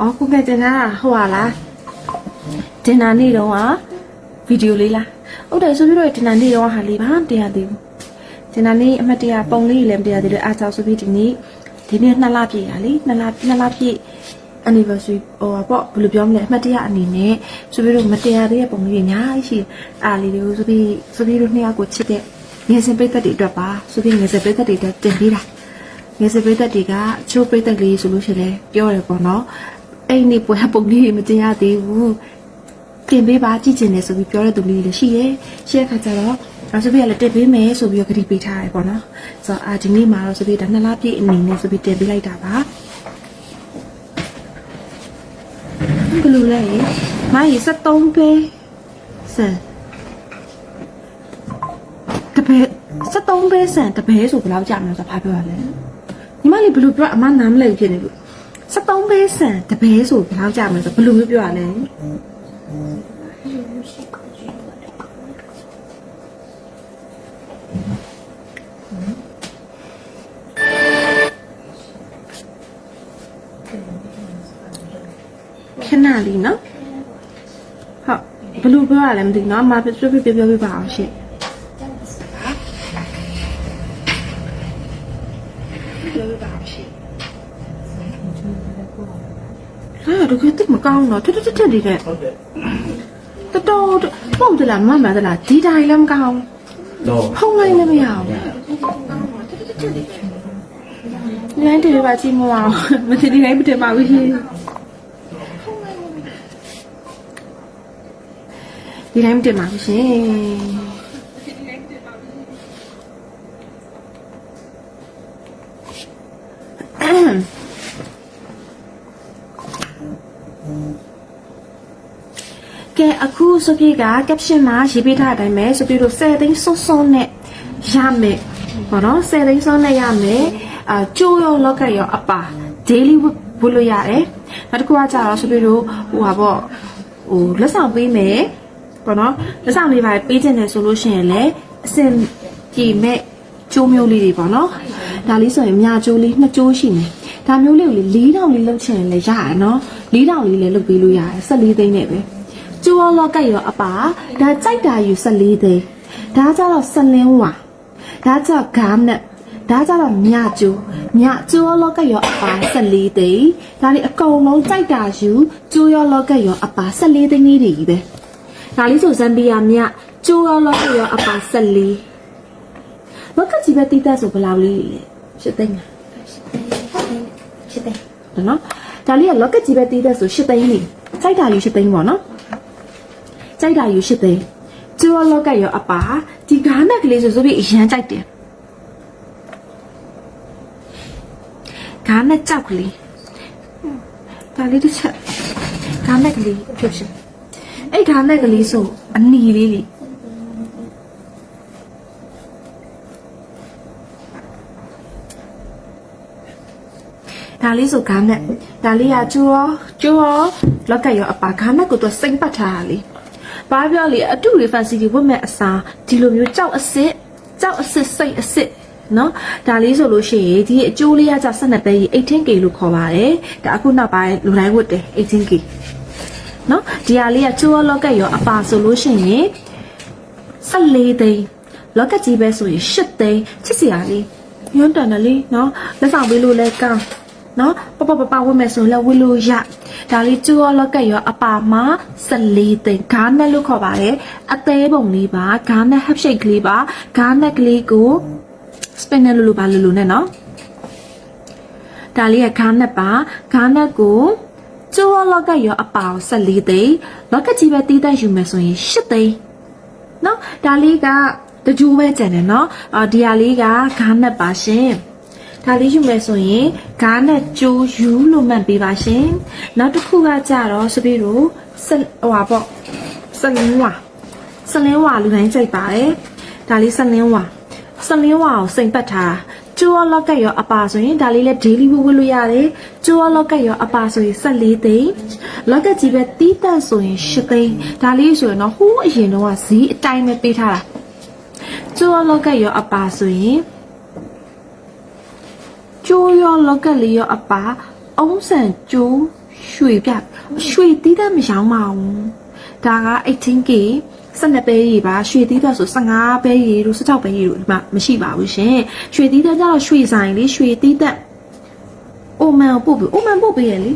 哦，我看见他好啦，真难内容啊，video 里啦。我但是比如真难内容还离不开的，真难呢，么的啊，帮你来的的啊，早说比今年那拉皮啊哩，那拉皮。anniversary ပေါ့ဘယ်လိုပြောမလဲအမှတ်တရအနေနဲ့ဆိုပြီးတော့မတရားသေးတဲ့ပုံလေးအများကြီးရှိအားလေးတွေကိုဆိုပြီးတို့နှစ်ယောက်ကိုချစ်တဲ့ငယ်စဉ်ပိတ်သက်တွေအတွက်ပါဆိုပြီးငယ်စဉ်ပိတ်သက်တွေတင်ပေးတာငယ်စဉ်ပိတ်သက်တွေကချိုးပိတ်သက်လေးဆိုလို့ရှိရင်ပြောရပေါ့နော်အဲ့ဒီပွဲပုံလေးမတင်ရသေးဘူးတင်ပေးပါကြည့်ချင်တယ်ဆိုပြီးပြောတဲ့သူလေးလည်းရှိရဲ့ရှေ့ခါကျတော့ဆိုပြီးလည်းတင်ပေးမယ်ဆိုပြီးခရီးပေးထားတယ်ပေါ့နော်ဆိုတော့ဒီနေ့မှာတော့ဆိုပြီးဒါနှစ်လပြည့်အနေနဲ့ဆိုပြီးတင်ပေးလိုက်တာပါဘယ်လိုလဲမိုင်း73ပဲစံတပည့်73ပဲစံတပည့်ဆိုဘယ်လောက်ကြာမလဲဆိုတော့ဖားပြောရလဲညီမလေးဘယ်လိုပြောအမနားမလဲဖြစ်နေလို့73ပဲစံတပည့်ဆိုဘယ်လောက်ကြာမလဲဆိုဘယ်လိုမျိုးပြောရလဲခဏလေးနော်ဟုတ်ဘယ်လိုပြောရလဲမသိနော်အမပြောပြပါအောင်ရှင့်ပြောပြပါအောင်ရှင့်ဟာတို့ကတိတ်မကောင်းတော့ထထလေးတဲ့ဟုတ်တယ်တော်ပုံတလားမမတလားဒီတိုင်းလည်းမကောင်းတော့ဖုံးလိုက်လည်းမရအောင်ညနေတွေပါကြည့်မအောင်မသိဒီတိုင်းမတင်ပါဘူးရှင်ဒီတိုင်းမတင်ပါဘူးရှင်ကဲအခုဆိုပြေက caption မှာရေးပေးထားတဲ့အတိုင်းပဲဆိုပြီးတော့10သိန်းစွန်းနဲ့ရမယ်ပေါ့နော်10သိန်းစွန်းနဲ့ရမယ်ကျိုးရောလောက်ကရောအပါ daily ဝတ်လို့ရတယ်နောက်တစ်ခုကကြတော့ဆိုပြီးတော့ဟိုပါပေါ့ဟိုလက်ဆောင်ပေးမယ်ပေါ့နော်လက်ဆောင်လေးပါပေးခြင်းတယ်ဆိုလို့ရှိရင်လည်းအစင်ကြည့်မဲ့ကျိုးမျိုးလေးတွေပေါ့နော်ဒါလေးဆိုရင်မြာကျိုးလေး2ကျိုးရှိနေဒါမျိုးလေးကိုလေ4000လေးလုပ်ချင်ရင်လည်းရရနော်4000လေးလည်းလုပ်ပေးလို့ရတယ်14သိန်းနဲ့ပဲကျိုးလောက်ကရောအပါဒါကြိုက်တာယူ14သိန်းဒါကြတော့ဆလင်းဝါဒါကြဂါမက်ဒါကြတော့မြကျိုးလောက်ကရောအပါ14သိန်းဒါလေးအကုန်လုံးကြိုက်တာယူကျိုးလောက်ကရောအပါ14သိန်းလေးတွေကြီးပဲဒါလေးဆိုဇမ်ဘီယာမြကျိုးလောက်ကရောအပါ14လောက်ကကြီးပဲတိတက်ဆိုဘယ်လောက်လေးလဲ8သိန်း8သိန်းနော်ဒါလေးကလောက်ကကြီးပဲတိတက်ဆို8သိန်းလေးကြိုက်တာယူ8သိန်းပေါ့နော်ကြိုက်တာယူ8သိန်းကျိုးလောက်ကရောအပါဒီဂါမက်ကလေးဆိုပြီးအရန်ကြိုက်တယ်ဂါမက်ကြောက်ကလေးဒါလေးတစ်ချက်ဂါမက်ကလေးဖြစ်ရှင်အဲ့ဂါမက်ကလေးဆိုအနီလေးလေးဒါလေးဆိုဂါမက်ဒါလေးကကျိုးရောလောက်ကရောအပါဂါမက်ကိုသူစိမ့်ပတ်ထားတာလေဘာပြောလေအတူတွေ fancy တွေဝတ်မဲ့အစားဒီလိုမျိုးကြောက်အစစ်စိတ်အစစ်နော်ဒါလေးဆိုလို့ရှိရင်ဒီအကျိုးလေးကကြောက်12ပဲကြီး 18K လို့ခေါ်ပါတယ်ဒါအခုနောက်ပိုင်းလူတိုင်းဝတ်တယ် 18K နော်ဒီဟာလေးကကျိုးရောလောက်ကရောအပါဆိုလို့ရှိရင်14သိန်းလောက်ကကြီးပဲဆိုရင်8သိန်းချစ်စရာလေးညွန့်တန်တယ်လေနော်လက်ဆောင်ပေးလို့လဲကောင်းနော်ပဝတ်မယ်ဆိုလဲဝတ်လို့ရဒါလေးကျိုးရောလောက်ကရောအပါမှာ14သိန်းဂါမက်လို့ခေါ်ပါတယ်အသေးပုံလေးပါဂါမက် half shake ကလေးပါဂါမက်ကလေးကို spinner လို့ပါလို့နဲ့နော်ဒါလေးကဂါမက်ပါဂါမက်ကိုကျိုးရောလောက်ကရောအပါ14သိန်းလောက်ကကြီးပဲတီးတက်ယူမယ်ဆိုရင်8သိန်းနော်ဒါလေးကတကြိုးပဲကျန်တယ်နော်ဒီဟာလေးကဂါမက်ပါရှင်ဒါလေးယူမယ်ဆိုရင်ဂါနဲ့ကျိုးယူလို့မှတ်ပေးပါရှင်နောက်တစ်ခုကကြတော့ဆိုပြီးတော့ဟိုပါပေါ့ဆလင်းဝါလူတိုင်းကြိုက်ပါတယ်ဒါလေးဆလင်းဝါကိုစိန်ပတ်ထားကျိုးလောက်ကရောအပါဆိုရင်ဒါလေးလည်း daily ဝတ်လို့ရတယ်ကျိုးလောက်ကရောအပါဆိုရင်14သိန်းလောက်ကကြီးပဲတီးတက်ဆိုရင်8သိန်းဒါလေးဆိုရင်တော့ဟိုးအရင်တော့ဈေးအတိုင်းပဲပေးထားတာကျိုးလောက်ကရောအပါဆိုရင်ကျိုးရောလောက်ကလေးရောအပါအုံးဆန်ကျိုး ရွှေပြရွှေတီးတဲ့မရောင်းပါဘူးဒါက 18K 12ပဲကြီးပါရွှေသီးသက်ဆို15ပဲကြီးတို့16ပဲကြီးတို့ဒီမှာမရှိပါဘူးရှင်ရွှေသီးသက်ကျတော့ရွှေဆိုင်လေးရွှေသီးသက်အိုမန်ပို့ပြီးအိုမန်ပို့ပေးရလေ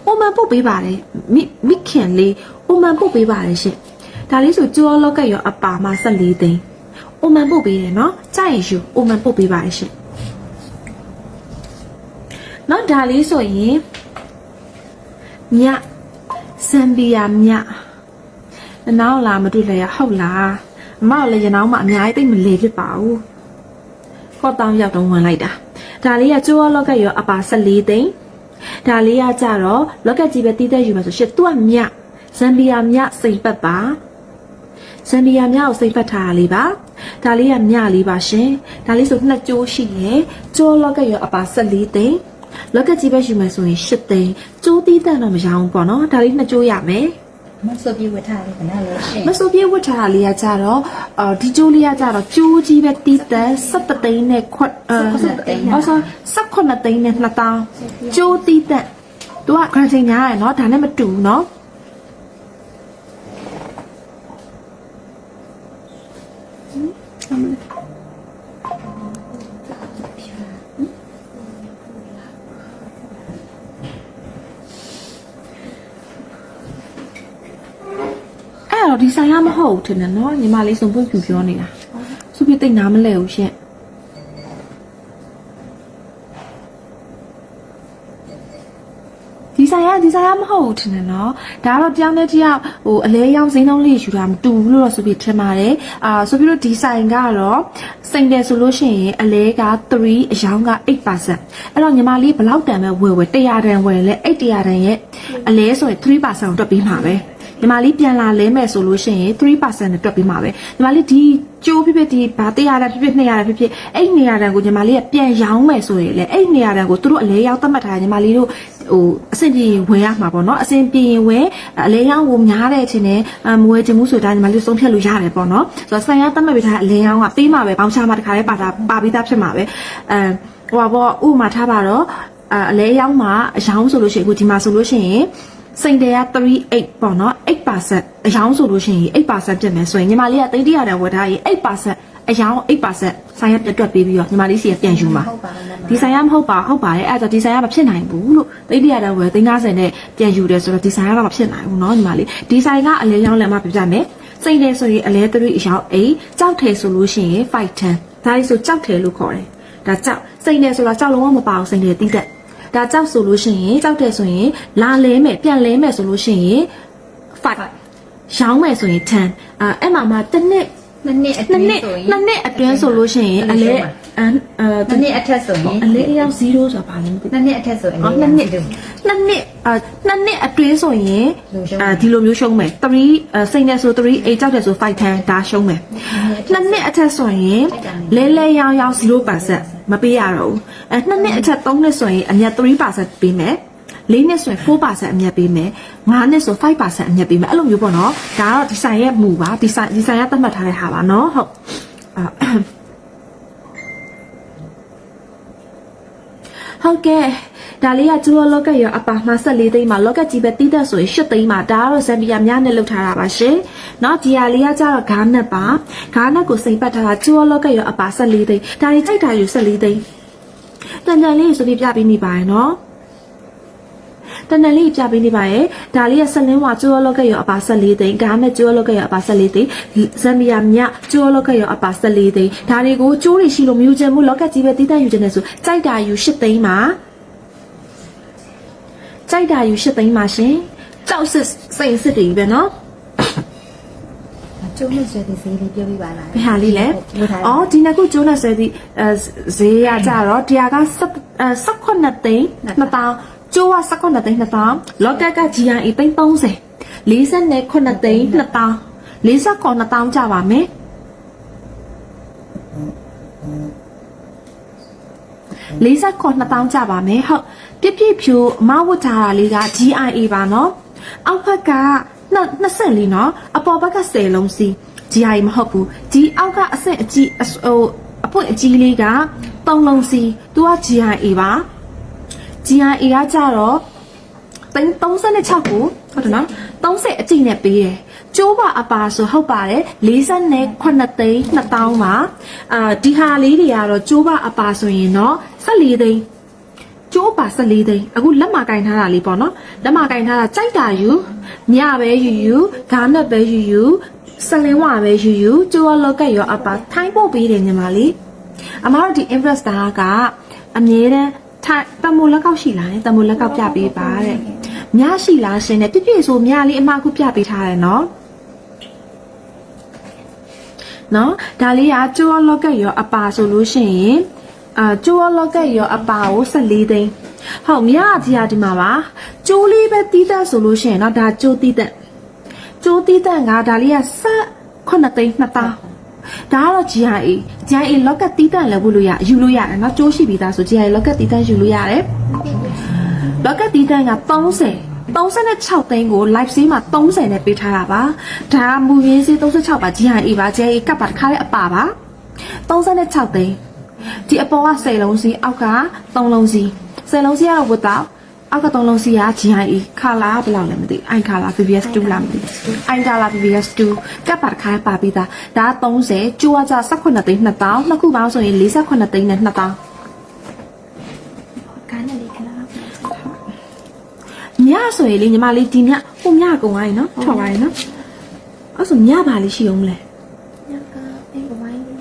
အိုမန်ပို့ပေးပါတယ်မိခင်လေးအိုမန်ပို့ပေးပါတယ်ရှင်ဒါလေးဆိုကြောလောက်ကရောအပါမှာ14သိန်းအိုမန်ပို့ပေးတယ်နော်ကြိုက်ရယူအိုမန်ပို့ပေးပါတယ်ရှင်နော်ဒါလေးဆိုရင်မြဇမ်ဘီယာမြနောက်လာမတွေ့လဲဟုတ်လားအမောက်လည်းရနောင်းမအများကြီးသိမလေဖြစ်ပါဘူးခေါ်တောင်းရောက်တော့ဝင်လိုက်တာဒါလေးကကျိုးလောက်ကရောအပါ14သိန်းဒါလေးကကြတော့လောက်ကကြီးပဲတီးတဲ့ယူမှာဆိုရှစ်သူကမြဇမ်ဘီယာမြစိတ်ပတ်ပါဇမ်ဘီယာမြကိုစိတ်ပတ်ထားတာလေးပါဒါလေးကမြလေးပါရှင်ဒါလေးဆိုနှစ်ကျိုးရှိရယ်ကျိုးလောက်ကရောအပါ14သိန်းလောက်ကကြီးပဲယူမယ်ဆိုရင်8သိန်းကျိုးတီးတဲ့တော့မရောပေါ့နော်ဒါလေးနှစ်ကျိုးရမယ်မဆိုပြေဝတ်ထားလေးကနော်လို့ရှင်မဆိုပြေဝတ်ထားလေးကကြတော့ဒီကျိုးလေးကကြတော့ကျိုးကြီးပဲတီးတဲ့17သိန်းနဲ့ခွတ်18သိန်းနဲ့2000ကျိုးတီးတဲ့သူကခရချင်းများရယ်နော်ဒါနဲ့မတူဘူးနော်ဒီဆိုင်ရမဟုတ်ဘူးထင်တယ်နော်ညီမလေးစုံပွင့်ပြူပြောနေတာစုပြတိတ်နားမလဲဘူးရှင်ဒီဆိုင်ရမဟုတ်ဘူးထင်တယ်နော်ဒါကတော့တယောက်နဲ့တယောက်ဟိုအလဲရောင်းစိမ်းလုံးလေးယူတာမတူဘူးလို့တော့စုပြထင်ပါတယ်ဆိုပြီးတော့ဒီဆိုင်ကတော့စိန်တယ်ဆိုလို့ရှိရင်အလဲက3အယောင်းက 8% အဲ့တော့ညီမလေးဘလောက်တန်ပဲဝယ်100တန်ဝယ်လဲ800တန်ရဲ့အလဲဆိုရင် 3% တွက်ပြီးမှာပဲညီမလေးပြန်လာလဲမယ်ဆိုလို့ရှိရင် 3% နဲ့တွက်ပြီးမှာပဲညီမလေးဒီကျိုးဖြစ်ဖြစ်ဒီဘာ100တန်ဖြစ်ဖြစ်200တန်ဖြစ်ဖြစ်အဲ့200တန်ကိုညီမလေးကပြန်ရောင်းမယ်ဆိုရင်လေအဲ့200တန်ကိုသူတို့အလဲရောင်းသတ်မှတ်ထားညီမလေးတို့ဟိုအဆင်ပြေဝယ်ရမှာပေါ့နော်အဆင်ပြေရင်ဝယ်အလဲရောင်းကိုများတဲ့အချိန်နဲ့မဝယ်ချင်ဘူးဆိုတာညီမလေးဆုံးဖြတ်လို့ရတယ်ပေါ့နော်ဆိုတော့ဆိုင်ရသတ်မှတ်ပေးထားတဲ့အလဲရောင်းကပေးမှာပဲဘောင်းချမှာတခါလေးပါပြီးသားဖြစ်မှာပဲဟိုပါပေါ့ဥပမာထားပါတော့အလဲရောင်းမှာအယောင်းဆိုလို့ရှိရင်အခုဒီမှာဆိုလို့ရှိရင်စိန်တယ်က38ပေါ့နော် 8% အယောင်းဆိုလို့ရှိရင် 8% ပြည့်မယ်ဆိုရင်ညီမလေးက300တန်ဝယ်ထားရင် 8% အယောင်း 8% ဆိုင်ရပြတ်တွက်ပေးပြီးတော့ညီမလေးစီကပြန်ယူမှာဒီဆိုင်ရမဟုတ်ပါဟုတ်ပါတယ်အဲ့ဒါဒီဆိုင်ရမဖြစ်နိုင်ဘူးလို့300တန်ဝယ်350နဲ့ပြန်ယူတယ်ဆိုတော့ဒီဆိုင်ရတော့မဖြစ်နိုင်ဘူးเนาะညီမလေးဒီဆိုင်ကအလဲရောင်းလည်းမပြပြမယ်စိန်တယ်ဆိုရင်အလဲ3အယောင်း8ကြောက်တယ်ဆိုလို့ရှိရင်510ဒါလေးဆိုကြောက်တယ်လို့ခေါ်တယ်ဒါကြောက်စိန်တယ်ဆိုတာကြောက်လုံးဝမပါဘူးစိန်တယ်တီးတဲ့ဒါကြောက်ဆိုလို့ရှိရင်ကြောက်တယ်ဆိုရင်လာလဲမယ်ပြန်လဲမယ်ဆိုလို့ရှိရင်5ရောင်းမယ်ဆိုရင်10အဲ့မှာတစ်နှစ်အတွင်းဆိုလို့ရှိရင်အလဲနှစ်နှစ်အထက်ဆိုရင်အလဲအယောက်0ဆိုတာဘာလဲမသိနှစ်နှစ်အထက်ဆိုရင်နှစ်နှစ်အတွင်းဆိုရင်ဒီလိုမျိုးရှုံးမယ်3စိတ်နဲ့ဆို3 8ကြောက်တယ်ဆို510ဒါရှုံးမယ်နှစ်နှစ်အထက်ဆိုရင်လဲရောင်း0%မပေးရတော့ဘူးနှစ်နှစ်အထက်3နှစ်ဆိုရင်အမြတ်3%ပေးမယ်4နှစ်ဆိုရင်4%အမြတ်ပေးမယ်5နှစ်ဆို5%အမြတ်ပေးမယ်အဲ့လိုမျိုးပေါ့နော်ဒါကတော့ဒီဆိုင်ရဲ့မူပါဒီဆိုင်ကသတ်မှတ်ထားတဲ့ဟာပါနော်ဟုတ်ကဲ့ဒါလေးကကျိုးလောက်ကရောအပါမှာ14သိန်းမှာလောက်ကကြီးပဲတီးသက်ဆိုရင်8သိန်းမှာဒါကတော့ဇမ်ဘီယာများနဲ့လောက်ထားတာပါရှင်เนาะဒီဟာလေးကကျတော့ဂါနက်ပါဂါနက်ကိုစိတ်ပတ်ထားတာကျိုးလောက်ကရောအပါ14သိန်းဒါလေးကြိုက်တာယူ14သိန်းတန်တန်လေးဆိုပြီးပြပေးနေပါရယ်เนาะတန်တန်လေးပြပေးနေပါရဲ့ဒါလေးကဆက်လင်းဝါကျိုးလောက်ကရောအပါ14သိန်းဂါနက်ကျိုးလောက်ကရောအပါ14သိန်းဇမ်ဘီယာမြကျိုးလောက်ကရောအပါ14သိန်းဒါတွေကိုကျိုးတွေရှိလို့မယူချင်ဘူးလောက်ကကြီးပဲတီးသက်ယူချင်တယ်ဆိုကြိုက်တာယူ8သိန်းမှာကြိုက်တာယူ8သိန်းပါရှင်ကြောက်စစ်စိန်စစ်တွေပဲเนาะကျုံးနဲ့ဆွဲတဲ့ဈေးလေးပြောပြပါလားဘယ်ဟာလေးလဲအော်ဒီနှစ်ခုကျုံးနဲ့ဆွဲတဲ့ဈေးရကြတော့တရားက18သိန်း2000ကျိုးက18သိန်း2000လောက်ကက GIA သိန်း30 48သိန်း2000 49,000ကြပါမယ်49,000ကြပါမယ်ဟုတ်ပြည့်ဖြူမဝတ်ထားတာလေးက GIA ပါเนาะအောက်ဘက်က24เนาะအပေါ်ဘက်က10လုံးစီ GIA မဟုတ်ဘူးဒီအောက်ကအဆင့်အကြီးဟိုအပွင့်အကြီးလေးက3လုံးစီသူက GIA ပါ GIA ကကြတော့ 36ကိုဟုတ်တယ်နော်30အကြိမ်နဲ့ပေးတယ်ကျိုးပါအပါဆိုဟုတ်ပါတယ်48သိန်း2000ပါဒီဟာလေးတွေကတော့ကျိုးပါအပါဆိုရင်တော့14သိန်းကျိုးပါ14သိန်းအခုလက်မကင်ထားတာလေးပေါ့နော်လက်မကင်ထားတာကြိုက်တာယူညပဲယူဂါနက်ပဲယူစလင်းဝါပဲယူကျိုးလောက်ကရောအပါထိုင်းပို့ပေးတယ်ညီမလေးအမတို့ဒီ investor ကအမြဲတမ်းတမိုးလက်ကောက်ရှိလားတမိုးလက်ကောက်ပြပေးပါတဲ့ညရှိလားရှင်နဲ့ပြည့်ပြည့်ဆိုညလေးအမခုပြပေးထားတယ်နော်ဒါလေးကကျိုးလောက်ကရောအပါဆိုလို့ရှိရင်ကျိုးလောက်ကရောအပါကို14သိန်းဟုတ်မြရကြီးဒီမှာပါကျိုးလေးပဲတီးတက်ဆိုလို့ရှိရင်เนาะဒါကျိုးတီးတက်ကဒါလေးက18သိန်း2000ဒါကတော့ GIA locket တီးတက်လည်းဘူးလို့ယူလို့ရတယ်เนาะကျိုးရှိပြီးသားဆို GIA locket တီးတက်ယူလို့ရတယ် locket တီးတက်က36သိန်းကို live sale မှာ30နဲ့ပေးထားတာပါဒါကမူရင်းစေး36ပါ GIA ပါ GIA ကပ်ပါတစ်ခါလေးအပါပါ36သိန်းဒီအပေါ်က10လုံးစီးအောက်က3လုံးစီး10လုံးစီးကတော့ဝတ်တော့အောက်က3လုံးစီးက GIA ခါလာဘယ်လောက်လဲမသိအိုင်ခါလာ VVS 2လားမသိအိုင်ခါလာ VVS 2ကပ်ပါတစ်ခါပါပြီးသားဒါက30ကျိုးကကြ18သိန်း2000နှစ်ခုပေါင်းဆိုရင်48သိန်းနဲ့2000ညဆိုရင်လေညီမလေးဒီညဟိုညကုန်သွားရင်နော်ထွက်သွားရင်နော်အဲ့ဆိုညပါလေးရှိအောင်မလဲညကအဲ့ဘဝိုင်းလေး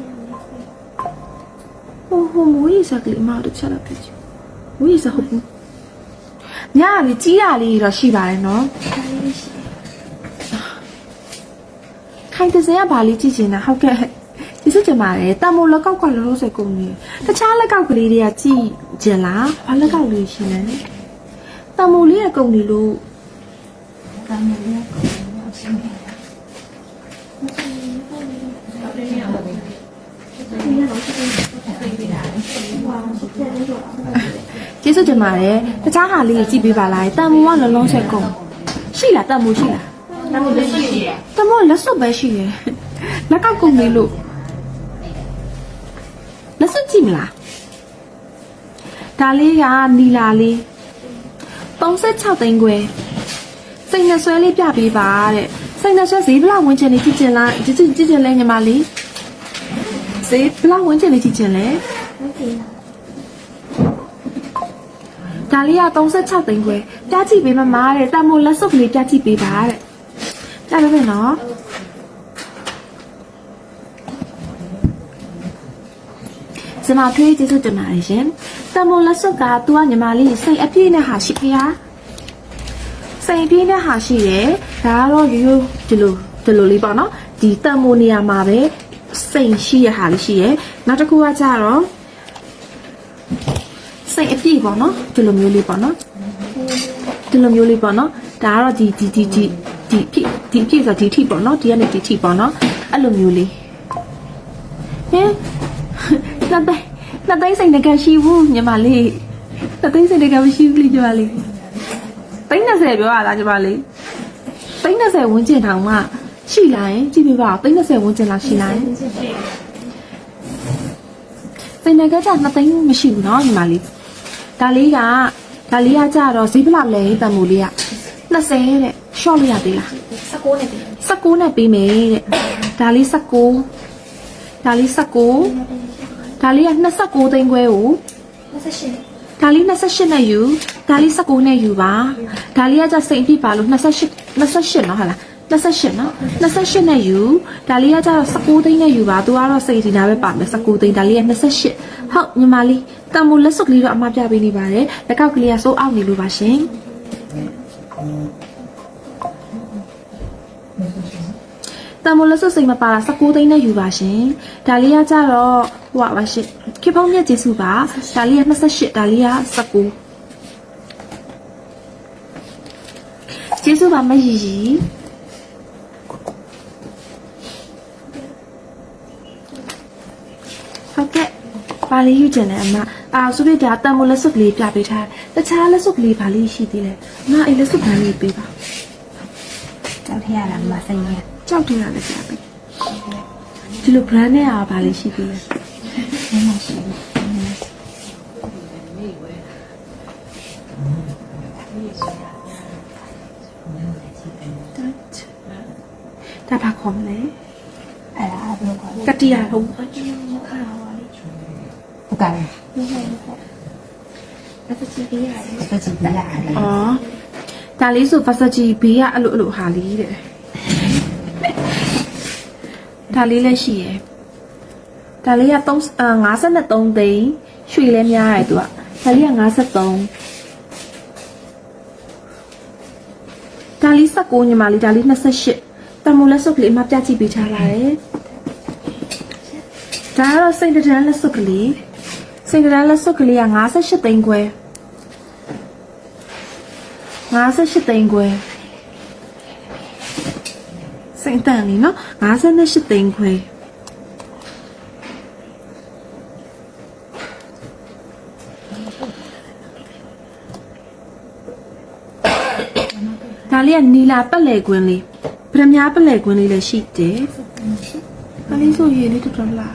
ဟိုမွေးစားကလေးမတို့ချက်လာပြီမွေးစားဟုတ်ဘူးညလေးကြီးရလေးတော့ရှိပါတယ်နော်ခိုင်တဲ့စင်ကဘာလေးကြည့်ချင်တာဟုတ်ကဲ့ဒီစုချင်ပါတယ်တမိုးလက်ကောက်ကလောလောဆယ်ကုန်နေတခြားလက်ကောက်ကလေးတွေကကြည့်ချင်လားဘာလက်ကောက်လေးရှိလဲတမိုးလေးကကုန်နေလို့တမိုးလေးကကုန်နေအချင်းကျေးဇူးတင်ပါတယ်တခြားဟာလေးကြည့်ပေးပါလားတမိုးကလုံးလုံးဆက်ကုန်ရှိလားတမိုးရှိလားတမိုးလည်းရှိတယ်တမိုးလက်စွပ်ပဲရှိတယ်လက်ကောက်ကုန်နေလို့လက်စွပ်ကြည့်မလားဒါလေးကနီလာလေး36သိန်းခွဲစိတ်နဲ့ဆွဲလေးပြပေးပါတဲ့စိတ်နဲ့ဆွဲဈေးဘလောက်ဝင်ချင်နေကြည့်ချင်လားကြည့်ချင်လဲညီမလေးဈေးဘလောက်ဝင်ချင်နေကြည့်ချင်လဲဒါလေးက36သိန်းခွဲပြကြည့်ပေးမမတဲ့တမိုးလက်စုပ်ကလေးပြကြည့်ပေးပါတဲ့ကြားလို့ပဲနော်စမထွေးကျေးဇူးတင်ပါတယ်ရှင်တမိုးလက်စုပ်ကသူကညီမလေးစိတ်အပြည့်နဲ့ဟာရှိဖေးဟာစိတ်အပြည့်နဲ့ဟာရှိတယ်ဒါကတော့ရိုးဒီလိုလေးပေါ့နော်ဒီတမိုးနေရာမှာပဲစိတ်ရှိရဟာလေးရှိရယ်နောက်တစ်ခုကကြတော့စိတ်အပြည့်ပေါ့နော်ဒီလိုမျိုးလေးပေါ့နော်ဒီလိုမျိုးလေးပေါ့နော်ဒါကတော့ဒီပြည့်ဆိုဒီထိပေါ့နော်ဒီကနေဒီထိပေါ့နော်အဲ့လိုမျိုးလေးဟင်နှစ်သိန်းစိတ်တကယ်ရှိဘူးညီမလေးနှစ်သိန်းစိတ်တကယ်မရှိဘူးလေညီမလေးသိန်း30ပြောရလားညီမလေးသိန်း30ဝန်းကျင်တောင်မှရှိလာရင်ကြည့်ပြပါသိန်း30ဝန်းကျင်လောက်ရှိလာရင်စိတ်တကယ်က2သိန်းမရှိဘူးเนาะညီမလေးဒါလေးကကြတော့ဈေးဘလောက်လဲတန်မိုးလေးက20တဲ့ short လို့ရသေးလား19နဲ့ပေးမယ်တဲ့ဒါလေး19ဒါလေးက29သိန်းခွဲကို28ဒါလေး28နဲ့ယူဒါလေး19နဲ့ယူပါဒါလေးကကြစိတ်ပြပါလို့28เนาะဟုတ်လား28เนาะ28နဲ့ယူဒါလေးကကြတော့19သိန်းနဲ့ယူပါသူကတော့စိတ်ဒီနာပဲပါမယ်19သိန်းဒါလေးက28ဟုတ်ညီမလေးတမိုးလက်စုပ်ကလေးတော့အမပြပေးနေပါတယ်လက်ကောက်ကလေးကစိုးအောင်နေလို့ပါရှင်တမိုးလက်စုပ်စိတ်မပါတာ19သိန်းနဲ့ယူပါရှင်ဒါလေးကကြတော့ဟိုပါရှင်ခေဖုံးမြတ်ကျေးဇူးပါဒါလေးက28ဒါလေးက19ကျေးဇူးပါမရီဟုတ်ကဲ့ပါလေးယူကျင်တယ်အမဆိုပြတာတမိုးလက်စုပ်ကလေးပြပေးထားတခြားလက်စုပ်ကလေးဘာလေးရှိသေးလဲငါအဲ့လက်စုပ်ကလေးပေးပါကြောက်ထရလားမဆိုင်ရကြောက်ထရလည်းပြပေးဒီလို brand နဲ့ဘာလေးရှိသေးလဲမရှိဘူး ဒါဘာခေါ်မလဲ အဲ့ဒါဘယ်လိုခေါ်လဲ ကတိရဟုတ် ဟုတ်ကဲ့ ဩဒါလေးဆိုဖာစချီဘေးကအဲ့လိုဟာလေးတဲ့ဒါလေးလည်းရှိရယ်ဒါလေးက53သိန်းရွှေလည်းများတယ်သူကဒါလေးက53ဒါလေး19ညီမလေးဒါလေး28တမိုးလက်စုပ်ကလေးအမပြကြည့်ပေးချလာတယ်ဒါကတော့စိတ်တန်းလက်စုပ်ကလေးစိတ်တန်းလက်စုပ်ကလေးက58သိန်းခွဲ58သိန်းခွဲစိတ်တန်းလေးနော်58သိန်းခွဲဒါလေးကနီလာပက်လေကွင်းလေးဗရမ ्या ပက်လေကွင်းလေးလည်းရှိတယ်ဒါလေးဆိုရေလေးတော်တော်လာ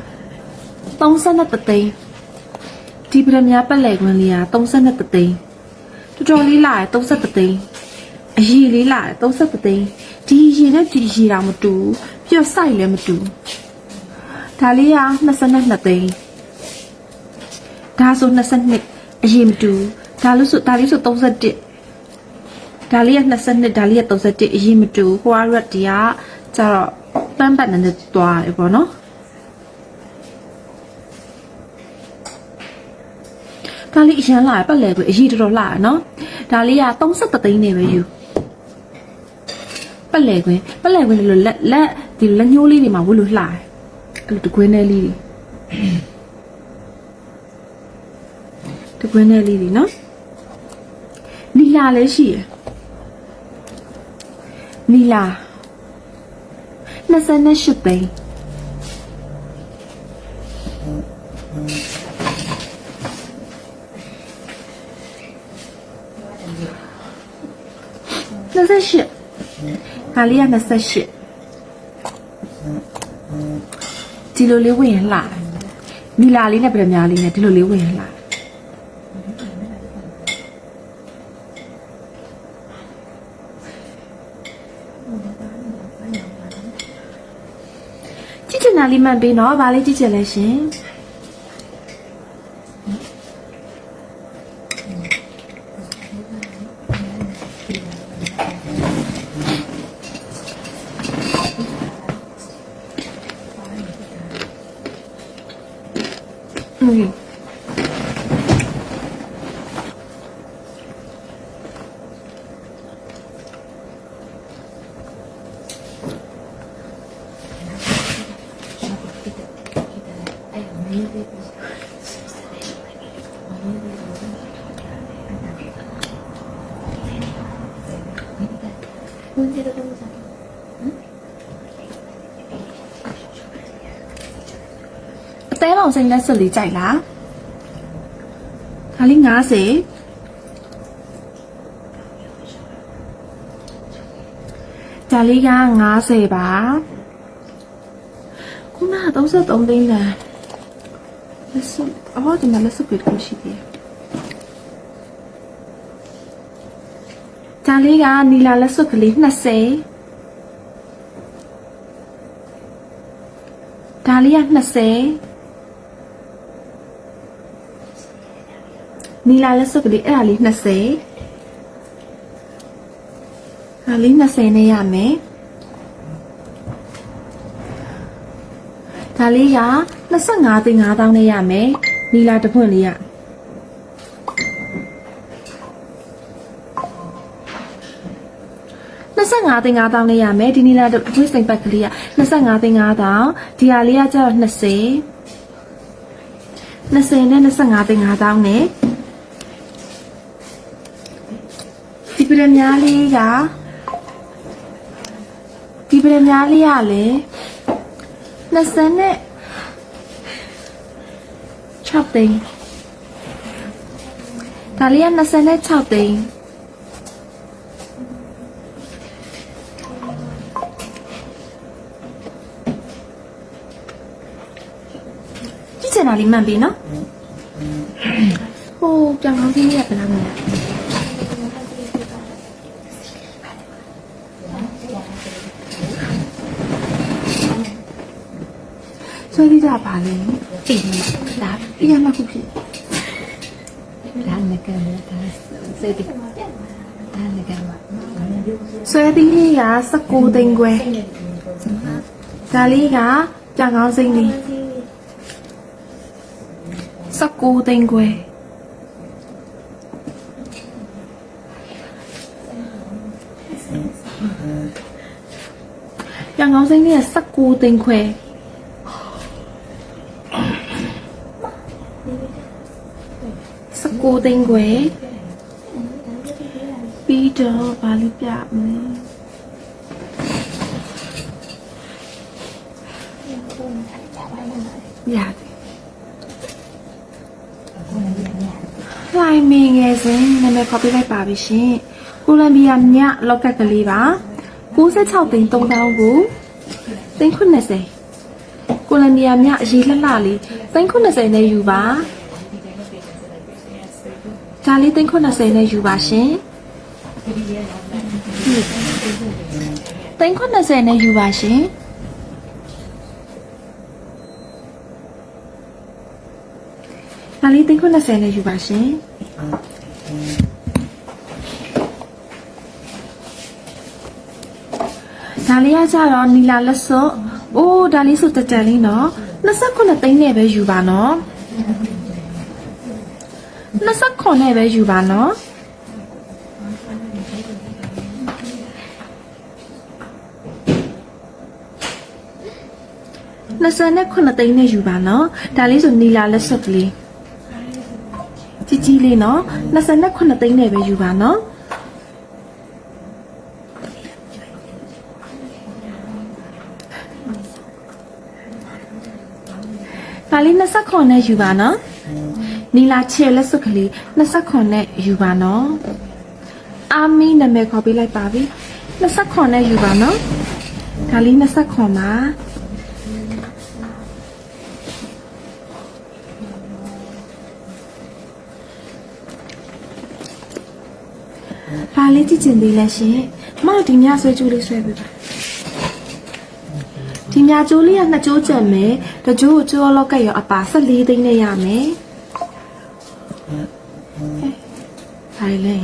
32သိန်းဒီဗရမ ्या ပက်လေကွင်းလေးက32သိန်းတော်တော်လေးလာတယ်31သိန်းအရေလေးလာတယ်31သိန်းဒီရေနဲ့ဒီရေတောင်မတူပြတ်ဆိုင်လည်းမတူဒါလေးက22သိန်းဒါဆို22အရေမတူဒါလေးဆို31ဒါလေးက22ဒါလေးက31အရင်မတူဟိုအရက်တီကကျတော့ပန်းပတ်နဲ့သွားတယ်ပေါ့နော်ဒါလေးအရန်လာပတ်လဲပဲအရင်တော်တော်လာနော်ဒါလေးက33သိန်းနေပဲယူပတ်လဲခွင်းဒီလိုလက်ဒီလက်ညှိုးလေးတွေမှာဝတ်လို့လှတယ်အဲ့လိုတကွင်းလေးတွေနော်နီလာလည်းရှိရယ်နီလာ28သိန်း28ဒါလေးက28ဒီလိုလေးဝင်ရလာနီလာလေးနဲ့ဗရမ ्या လေးနဲ့ဒီလိုလေးဝင်ရလာကြည့်ချင်တာလေးမှန်ပေးနော်ဗာလေးကြည့်ချင်လဲရှင်အသေးလောင်စိမ့်လက်စလေးကြိုက်လားဒါလေး90ဒါလေးက90ပါခုနက33သိန်းလားလက်စုအော်ဒီမှာလက်စုပ်ပြည့်ရှိသေးတယ်ဒါလေးကနီလာလက်စုပ်ကလေး20ဒါလေးက20နီလာလက်စုပ်ကလေးအဲ့ဒါလေး20ဒါလေး20နဲ့ရမယ်ဒါလေးက25သိန်း5000နဲ့ရမယ်နီလာတစ်ပွင့်လေးက25သိန်း5000နဲ့ရမယ်ဒီနီလာတစ်ပွင့်စိမ်ပတ်ကလေးက25သိန်း5000ဒီဟာလေးကကျတော့20နဲ့25သိန်း5000နဲ့ဒီပရမ ्या လေးကလည်း26သိန်းဒါလေးက26သိန်းကြည့်ချင်တာလေးမှန်ပြီနော်ဟိုပြောင်းကောင်းကြီးလေးကဘယ်လောက်လဲ တာပါလေ တိတ်မှာဒါ ပြရမှာခုဖြစ် ဒါနဲ့ကလည်းဒါစိတ်ဒါနဲ့ကလည်း ဆွဲသီးလေးက19သိန်းခွဲဒါလေးကကြာကောင်းစိမ့်လေး19သိန်းခွဲကြာကောင်းစိမ့်လေးက19သိန်းခွဲ19သိန်းခွဲပြီးတော့ဗာလေးပြမလဲရတယ်လိုင်းမင်းငယ်စဉ်နာမည်ခေါ်ပြလိုက်ပါပြီရှင်ကိုလံဘီယာမြလောက်ကက်ကလေးပါ96သိန်း3000ကိုသိန်း90ကိုလံဘီယာမြအရေးလှလှလေးသိန်း90နဲ့ယူပါဒါလေးသိန်း90နဲ့ယူပါရှင်သိန်း90နဲ့ယူပါရှင်ဒါလေးသိန်း90နဲ့ယူပါရှင်ဒါလေးကကြတော့နီလာလက်စော့အိုးဒါလေးဆိုတက်တက်လေးနော်29သိန်းနဲ့ပဲယူပါနော်29နဲ့ပဲယူပါနော်29သိန်းနဲ့ယူပါနော်ဒါလေးဆိုနီလာလက်စော့ကလေးကြီးကြီးလေးနော်29သိန်းနဲ့ပဲယူပါနော်ဒါလေး29နဲ့ယူပါနော်နီလာချဲလက်စွပ်ကလေး29နဲ့ယူပါနော်အာမီနာမည်ခေါ်ပေးလိုက်ပါပြီ29နဲ့ယူပါနော်ဒါလေး29ပါဘာလေးကြည့်ချင်သေးလဲရှင်မတို့ဒီမြဆွဲကျိုးလေးဆွဲပေးပါဒီမြကျိုးလေးက2ကျိုးကျန်မယ်တကျိုးကိုကျိုးလောက်ကရောအပါ14သိန်းနဲ့ရမယ်ဟာလေ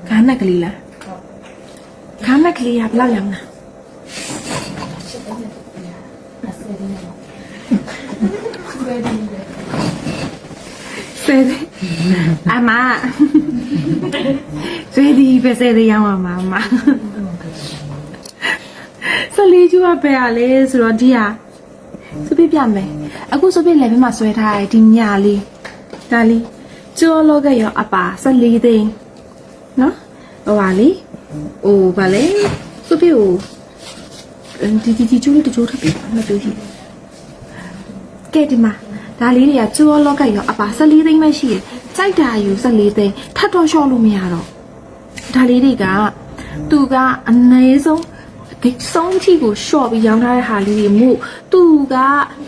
ခါနက်ကလေးလားခါနက်ကလေးကဘယ်လောက်ရောင်းတာဆယ်ဒီအမဆယ်ဒီပဲဆယ်ဒီရောင်းမှာမဆယ်လေးကျူကပဲရလေဆိုတော့ဒီဟာစပစ်ပြမယ်အခုစပစ်လည်းပြမဆွဲထားတယ်ဒီညလေးဒါလေးကျော်လောကရောအပါ14သိန်းနော်ဟိုပါလေဟိုပါလေစပစ်ကိုဒီကျိုးလေးတချိုးထပ်ပြီးမတူရှိကဲဒီမှာဒါလေးတွေကကျော်လောကရောအပါ14သိန်းပဲရှိတယ်ကြိုက်တာယူ14သိန်းထပ်တော့လျှော့လို့မရတော့ဒါလေးတွေကသူကအနည်းဆုံးဒီဆုံးထီကိုရှော့ပြီးရောင်းထားတဲ့ဟာလေးတွေမို့သူက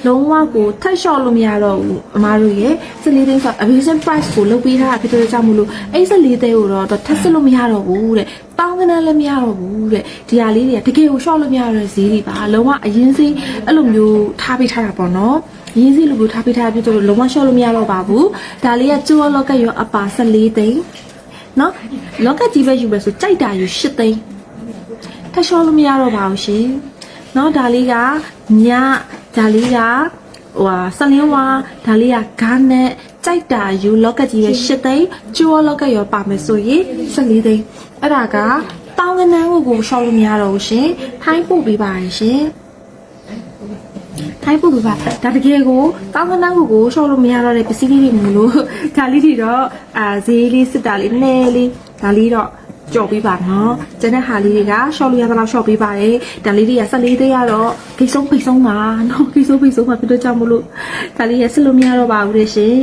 လုံးဝကိုထပ်လျှော့လို့မရတော့ဘူးအမားတို့ရဲ့14သိန်းဆို aviation price ကိုလုပ်ပေးထားတာဖြစ်တဲ့ကြောင့်မလို့အဲ့14သိန်းကိုတော့ထပ်စစ်လို့မရတော့ဘူးတဲ့တောင်းကနန်းလည်းမရတော့ဘူးတဲ့ဒီဟာလေးတွေကတကယ်ကိုရှော့လို့မရတော့ဈေးတွေပါလုံးဝအရင်စီအဲ့လိုမျိုးထားပေးထားတာပေါ့နော်ရင်းစီလိုမျိုးထားပေးထားပြတော့လုံးဝရှော့လို့မရတော့ပါဘူးဒါလေးကကျိုးလောက်ကရောအပါ14သိန်းနော်လောက်ကကြီးပဲယူပဲဆိုကြိုက်တာယူ8သိန်းထပ်လျှော့လို့မရတော့ပါဘူးရှင်။เนาะဒါလေးကညဒါလေးကဟိုဆလင်းဝါဒါလေးကဂါနဲ့ကြိုက်တာယူလောက်ကကြီးပဲ8သိန်းကျိုးလောက်ကရောပါမယ်ဆိုရင်14သိန်းအဲ့ဒါကတောင်းကနန်းကိုလျှော့လို့မရတော့ဘူးရှင်။ထိုင်းပို့ပေးပါရရှင်။ထိုင်းပို့ပေးပါဒါတကယ်ကိုတောင်းကနန်းကိုလျှော့လို့မရတော့တဲ့ပစ္စည်းလေးတွေမျိုးလို့ဒါလေးတွေတော့ဈေးလေးစစ်တာလေးနည်းလေးဒါလေးတော့ ကြော်ပေးပါနော်ကျန်တဲ့ဟာလေးတွေကရှော့လို့ရသလောက်ရှော့ပေးပါတယ်ဒါလေးတွေက14သိန်းရတော့ဂိတ်ဆုံးဖိတ်ဆုံးပါနော်ဂိတ်ဆုံးဖိတ်ဆုံးပါဖြစ်တော့ကြောင့်မလို့ဒါလေးရဆက်လို့မရတော့ပါဘူးလေရှင်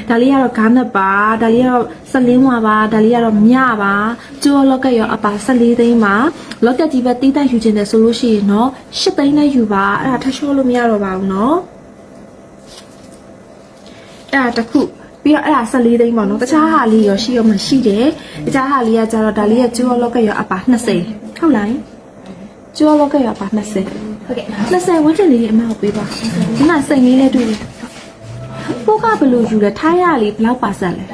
ဒါလေးကတော့ဂါနက်ပါဒါလေးကတော့ဆက်လင်းဝါပါဒါလေးကတော့မြပါကျိုးလော့ကက်ရောအပါ14သိန်းပါလော့ကက်ကြီးပဲတီးတန့်ယူခြင်းတယ်ဆိုလို့ရှိရင်နော်8သိန်းနဲ့ယူပါအဲ့ဒါထပ်ရှော့လို့မရတော့ပါဘူးနော်အဲ့ဒါတစ်ခုပြီးတော့အဲ့ဒါ14သိန်းပေါ့နော်တခြားဟာလေးရောရှိရောမရှိတယ်တခြားဟာလေးကကျတော့ဒါလေးကကျိုးလော့ကက်ရောအပါ20ဟုတ်လားကျိုးလော့ကက်ရောအပါ20ဟုတ်ကဲ့20ဝန်းကျင်လေးအမအောင်ပေးပါဒီမှာစိတ်လေးနဲ့တွေ့တယ်ပိုးကဘယ်လိုယူလဲထိုင်းရလေးဘယ်လောက်ပါဆက်လဲ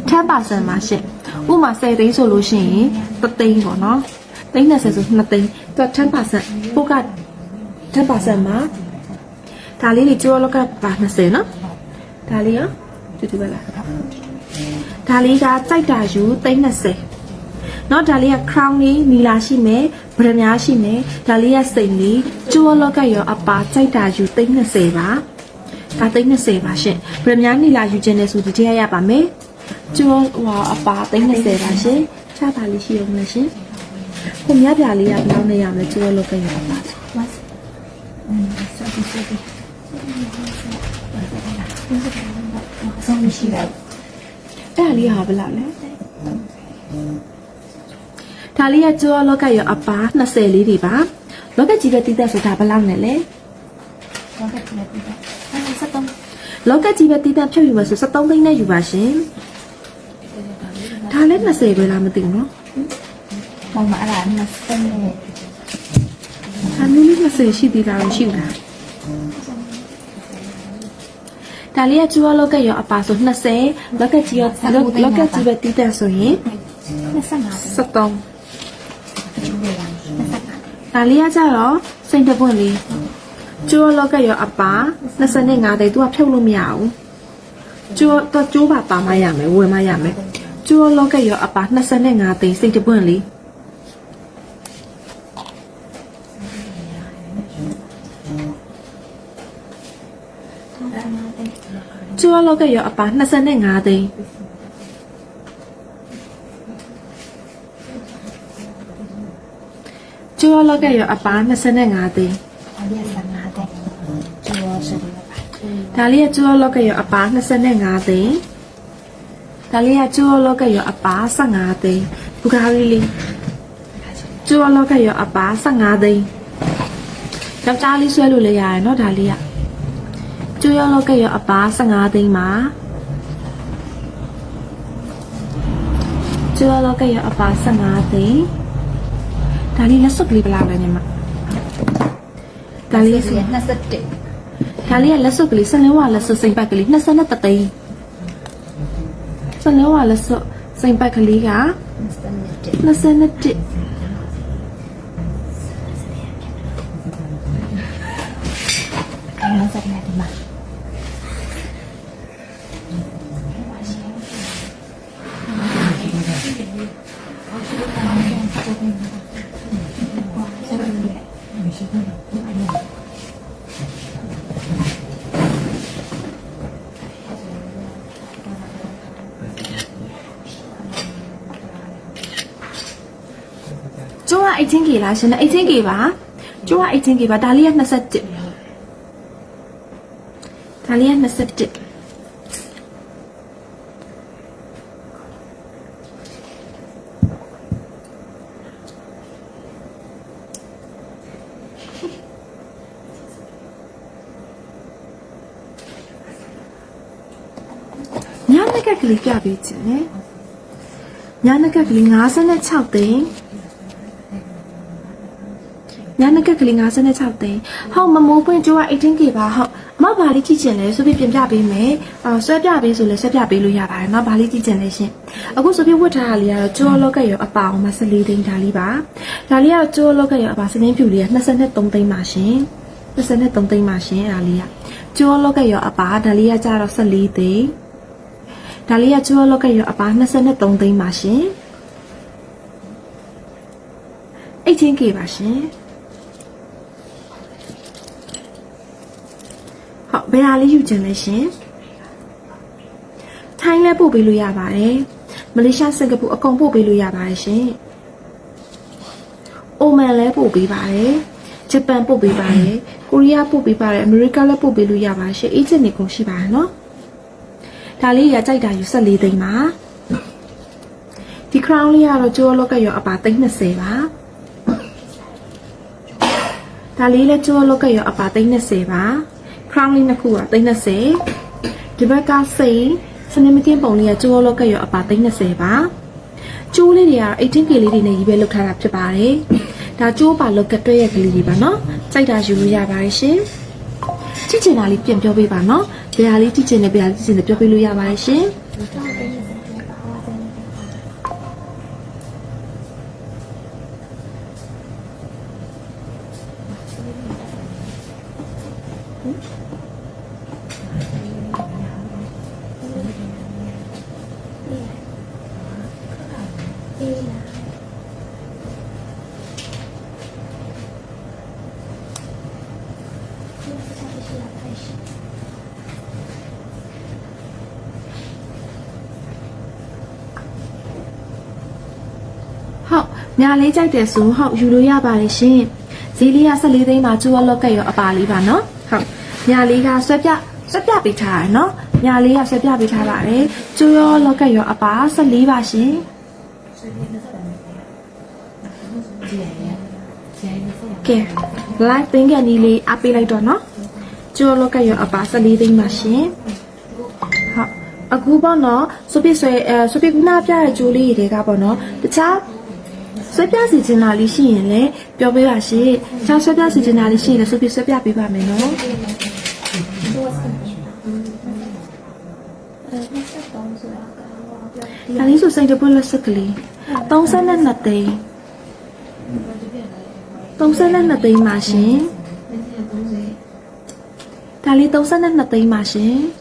10%ပါရှင့်ဥမာ10သိန်းဆိုလို့ရှိရင်3သိန်းပေါ့နော်သိန်း20ဆို2သိန်းသူက10%ပိုးက10%မှာဒါလေးတွေကျော်လောက်ကပါ20နော်ဒါလေးရောတူတူပဲလားဒါလေးကစိုက်တာယူသိန်း20နော်ဒါလေးက crown လေးနီလာရှိမယ်ဗရမ ्या ရှိမယ်ဒါလေးကစိန်လေးကျော်လောက်ကရောအပါစိုက်တာယူသိန်း20ပါဒါသိန်း20ပါရှင်ဗရမ ्या နီလာယူခြင်းနဲ့ဆိုဒီတရားရပါမယ်ကျော်ဟောအပါသိန်း20ပါရှင်ချပါလေးရှိအောင်မလားရှင်ခုမြပြလေးကဘယ်လောက်နဲ့ရမလဲကျော်လောက်ကရောအပါဆုံးရှိတယ်အဲ့ဒါလေးဟာဘယ်လောက်လဲဒါလေးကကျော်လောက်ကရောအပါ20လေးတွေပါလောက်ကကြီးပဲတီးတဲ့ဆိုတာဘယ်လောက်နဲ့လဲလောက်ကကြီးပဲတီးတဲ့ဖြုတ်ယူမှာဆို73သိန်းနဲ့ယူပါရှင်ဒါလည်း20ပဲလားမသိဘူးနော်မမအဲ့ဒါ20နဲ့ဒါမျိုးလေး20ရှိသေးတာရှိဘူးလားဒါလေးကကျူလောက်ကရောအပါဆို20လောက်ကကြီးရောလောက်ကကြီးပဲတီးတဲ့ဆိုရင်73ဒါလေးကကြတော့စိတ်တပွင့်လေးကျိုးလောက်ကရောအပါ25တိတ်သူကဖြုတ်လို့မရဘူးကျိုးတော့ကျိုးပါမရမယ်ဝင်မရမယ်ကျိုးလောက်ကရောအပါ25တိတ်စိတ်တပွင့်လေးကျိုးလောက်ကရောအပါ25တိတ်ကျိုးလောက်ကရောအပါ25တိတ်ဒါလေးကကျိုးလောက်ကရောအပါ25သိန်းဒါလေးကကျိုးလောက်ကရောအပါ15သိန်းဘူဂါရီလေးကျိုးလောက်ကရောအပါ15သိန်းယောက်ျားလေးဆွဲလို့လည်းရတယ်เนาะဒါလေးကကျိုးလောက်ကရောအပါ15သိန်းမှာကျိုးလောက်ကရောအပါ15သိန်းဒါလေးလက်စွပ်ကလေးဘယ်လောက်လဲညီမဒါလေးဆို21ဒါလေးကလက်စွပ်ကလေးဆက်လင်းဝါလက်စွပ်စိမ့်ပတ်ကလေး23သိန်းဆက်လင်းဝါလက်စွပ်စိမ့်ပတ်ကလေးက21အဲ့ဒါစက်နေဒီမှာကျိုးက18K လားရှင် 18K ပါကျိုးက18K ပါဒါလေးက27ဒါလေးက27ညာနက်ကကလေးပြပေးခြင်းနဲ့ညာနက်ကကလေး56သိန်းညာနက်ကကလေး56သိန်းဟုတ်မမိုးပွင့်ကျိုးက18K ပါဟုတ်အမဘာလေးကြည့်ချင်လဲဆိုပြီးပြင်ပြပေးမယ်ဆွဲပြပေးဆိုလဲဆွဲပြပေးလို့ရပါတယ်เนาะဘာလေးကြည့်ချင်လဲရှင်အခုဆိုပြီးဝတ်ထားတာလေးကတော့ကျိုးလောက်ကရောအပါအောင်မှာ14သိန်းဒါလေးပါဒါလေးကတော့ကျိုးလောက်ကရောအပါစင်းဖြူလေးက23သိန်းပါရှင်23သိန်းပါရှင်ဒါလေးကကျိုးလောက်ကရောအပါဒါလေးကကျတော့14သိန်းဒါလေးကကျိုးလောက်ကရောအပါ23သိန်းပါရှင်18K ပါရှင်ဟုတ်ဘယ်ဟာလေးယူချင်လဲရှင်ထိုင်းလဲပို့ပေးလို့ရပါတယ် မလေးရှားစင်ကာပူအကုန်ပို့ပေးလို့ရပါတယ်ရှင်အိုမန်လည်းပို့ပေးပါတယ်ဂျပန်ပို့ပေးပါတယ်ကိုရီးယားပို့ပေးပါတယ်အမေရိကလည်းပို့ပေးလို့ရပါတယ်ရှင်အေဂျင့်တွေကုန်ရှိပါတယ်နော်ဒါလေးရကြိုက်တာယူ14သိန်းပါဒီ crown လေးကတော့ကျိုးလောက်ကရောအပါ320ပါဒါလေးလည်းကျိုးလောက်ကရောအပါ320ပါ crown လေးနှစ်ခုက320ဒီဘက်ကစိန်စနေမကင်းပုံလေးကကျိုးလောက်ကရောအပါ320ပါကျိုးလေးတွေက 18K လေးတွေနဲ့ရေးပဲလုပ်ထားတာဖြစ်ပါတယ်ဒါကျိုးပါလောက်ကတွဲရကလေးတွေပါနော်ကြိုက်တာယူလို့ရပါတယ်ရှင်ကြည့်ချင်တာလေးပြန်ပြောပေးပါနော်ဘယ်ဟာလေးကြည့်ချင်တယ်ဘယ်ဟာကြည့်ချင်တယ်ပြောပေးလို့ရပါတယ်ရှင်ဟုတ်ညာလေးကြိုက်တယ်ဆိုဟုတ်ယူလို့ရပါတယ်ရှင်ဈေးလေးက14သိန်းမှာကျိုးလောက်ကရောအပါလေးပါနော်ဟုတ်ညာလေးကဆွဲပြပေးထားရနော်ညာလေးကဆွဲပြပေးထားပါတယ်ကျိုးလောက်ကရောအပါ14ပါရှင်ကဲ live သိန်းကနေလေးအပေးလိုက်တော့နော်ကျိုးလောက်ကရောအပါ14သိန်းပါရှင်ဟုတ်အခုပေါ့နော်စပစ်ဆွဲကနာပြတဲ့ကျိုးလေးတွေကပေါ့နော်တခြားဆွဲပြစီချင်တာလေးရှိရင်လည်းပြောပေးပါရှင်။ချောင်းဆွဲပြစီချင်တာလေးရှိရင်လည်းဆွဲပြပေးပါမယ်နော်။ဒါလေးဆိုစိတ်တပွက်လက်စက်ကလေး32သိန်း32သိန်းပါရှင်။ဒါလေး32သိန်းပါရှင်။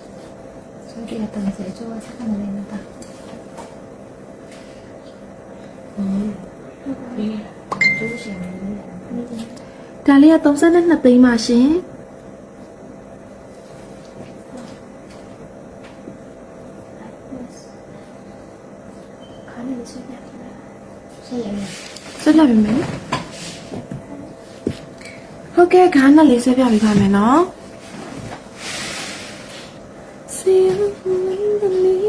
ဒါလေးက32သိန်းပါရှင်ဆက်ပြပေးမယ်ဟုတ်ကဲ့ခါနဲ့လေးဆက်ပြပေးပါမယ်နော် See you in me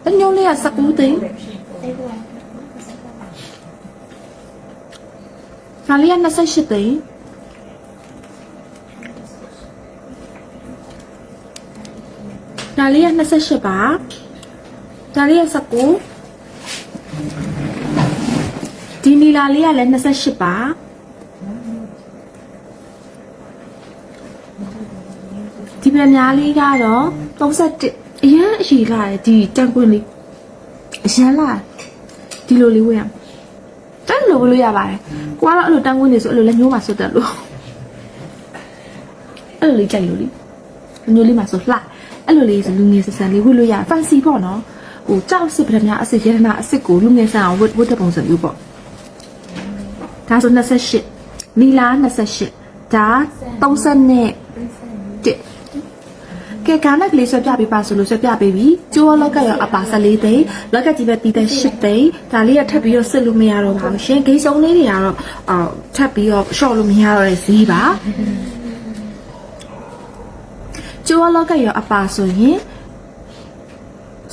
anh nhô lên sặc cú tí kalian nasa shitty kalian nasa shiba kalian sặc cú dini kalian lên nasa shibaဒီပြန်များလေးကတော့31အရင်အရှိလာတယ်ဒီတန်ကွင်းလေးအရန်လာဒီလိုလေးဝယ်ရတက်လို့လို့ရပါတယ်ကိုကတော့အဲ့လိုတန်ကွင်းနေဆိုအဲ့လိုလက်ညှိုးမှာဆွတ်တက်လို့အဲ့လိုလေးကြိုက်လို့လေညိုးလေးမှာဆိုလှအဲ့လိုလေးဆိုလူငယ်ဆဆန်လေးဝတ်လို့ရ fancy ပေါ့နော်ဟိုကြောက်စစ်ပဒမြအစစ်ရတနာအစစ်ကိုလူငယ်ဆန်အောင်ဝတ်တဲ့ပုံစံမျိုးပေါ့ဒါဆို28နီလာ28ဒါ30နဲ့ကဲကားနဲ့ကလေးဆွဲပြပေးပါဆိုလို့ဆွဲပြပေးပြီကျိုးလောက်ကရောအပါ14သိန်းလောက်ကကြီးပဲတီးတဲ့8သိန်းဒါလေးကထပ်ပြီးတော့စစ်လို့မရတော့ပါဘူးရှင်ဂိမ်းစုံလေးတွေကတော့ထပ်ပြီးတော့ short လို့မရတော့တဲ့ဈေးပါကျိုးလောက်ကရောအပါဆိုရင်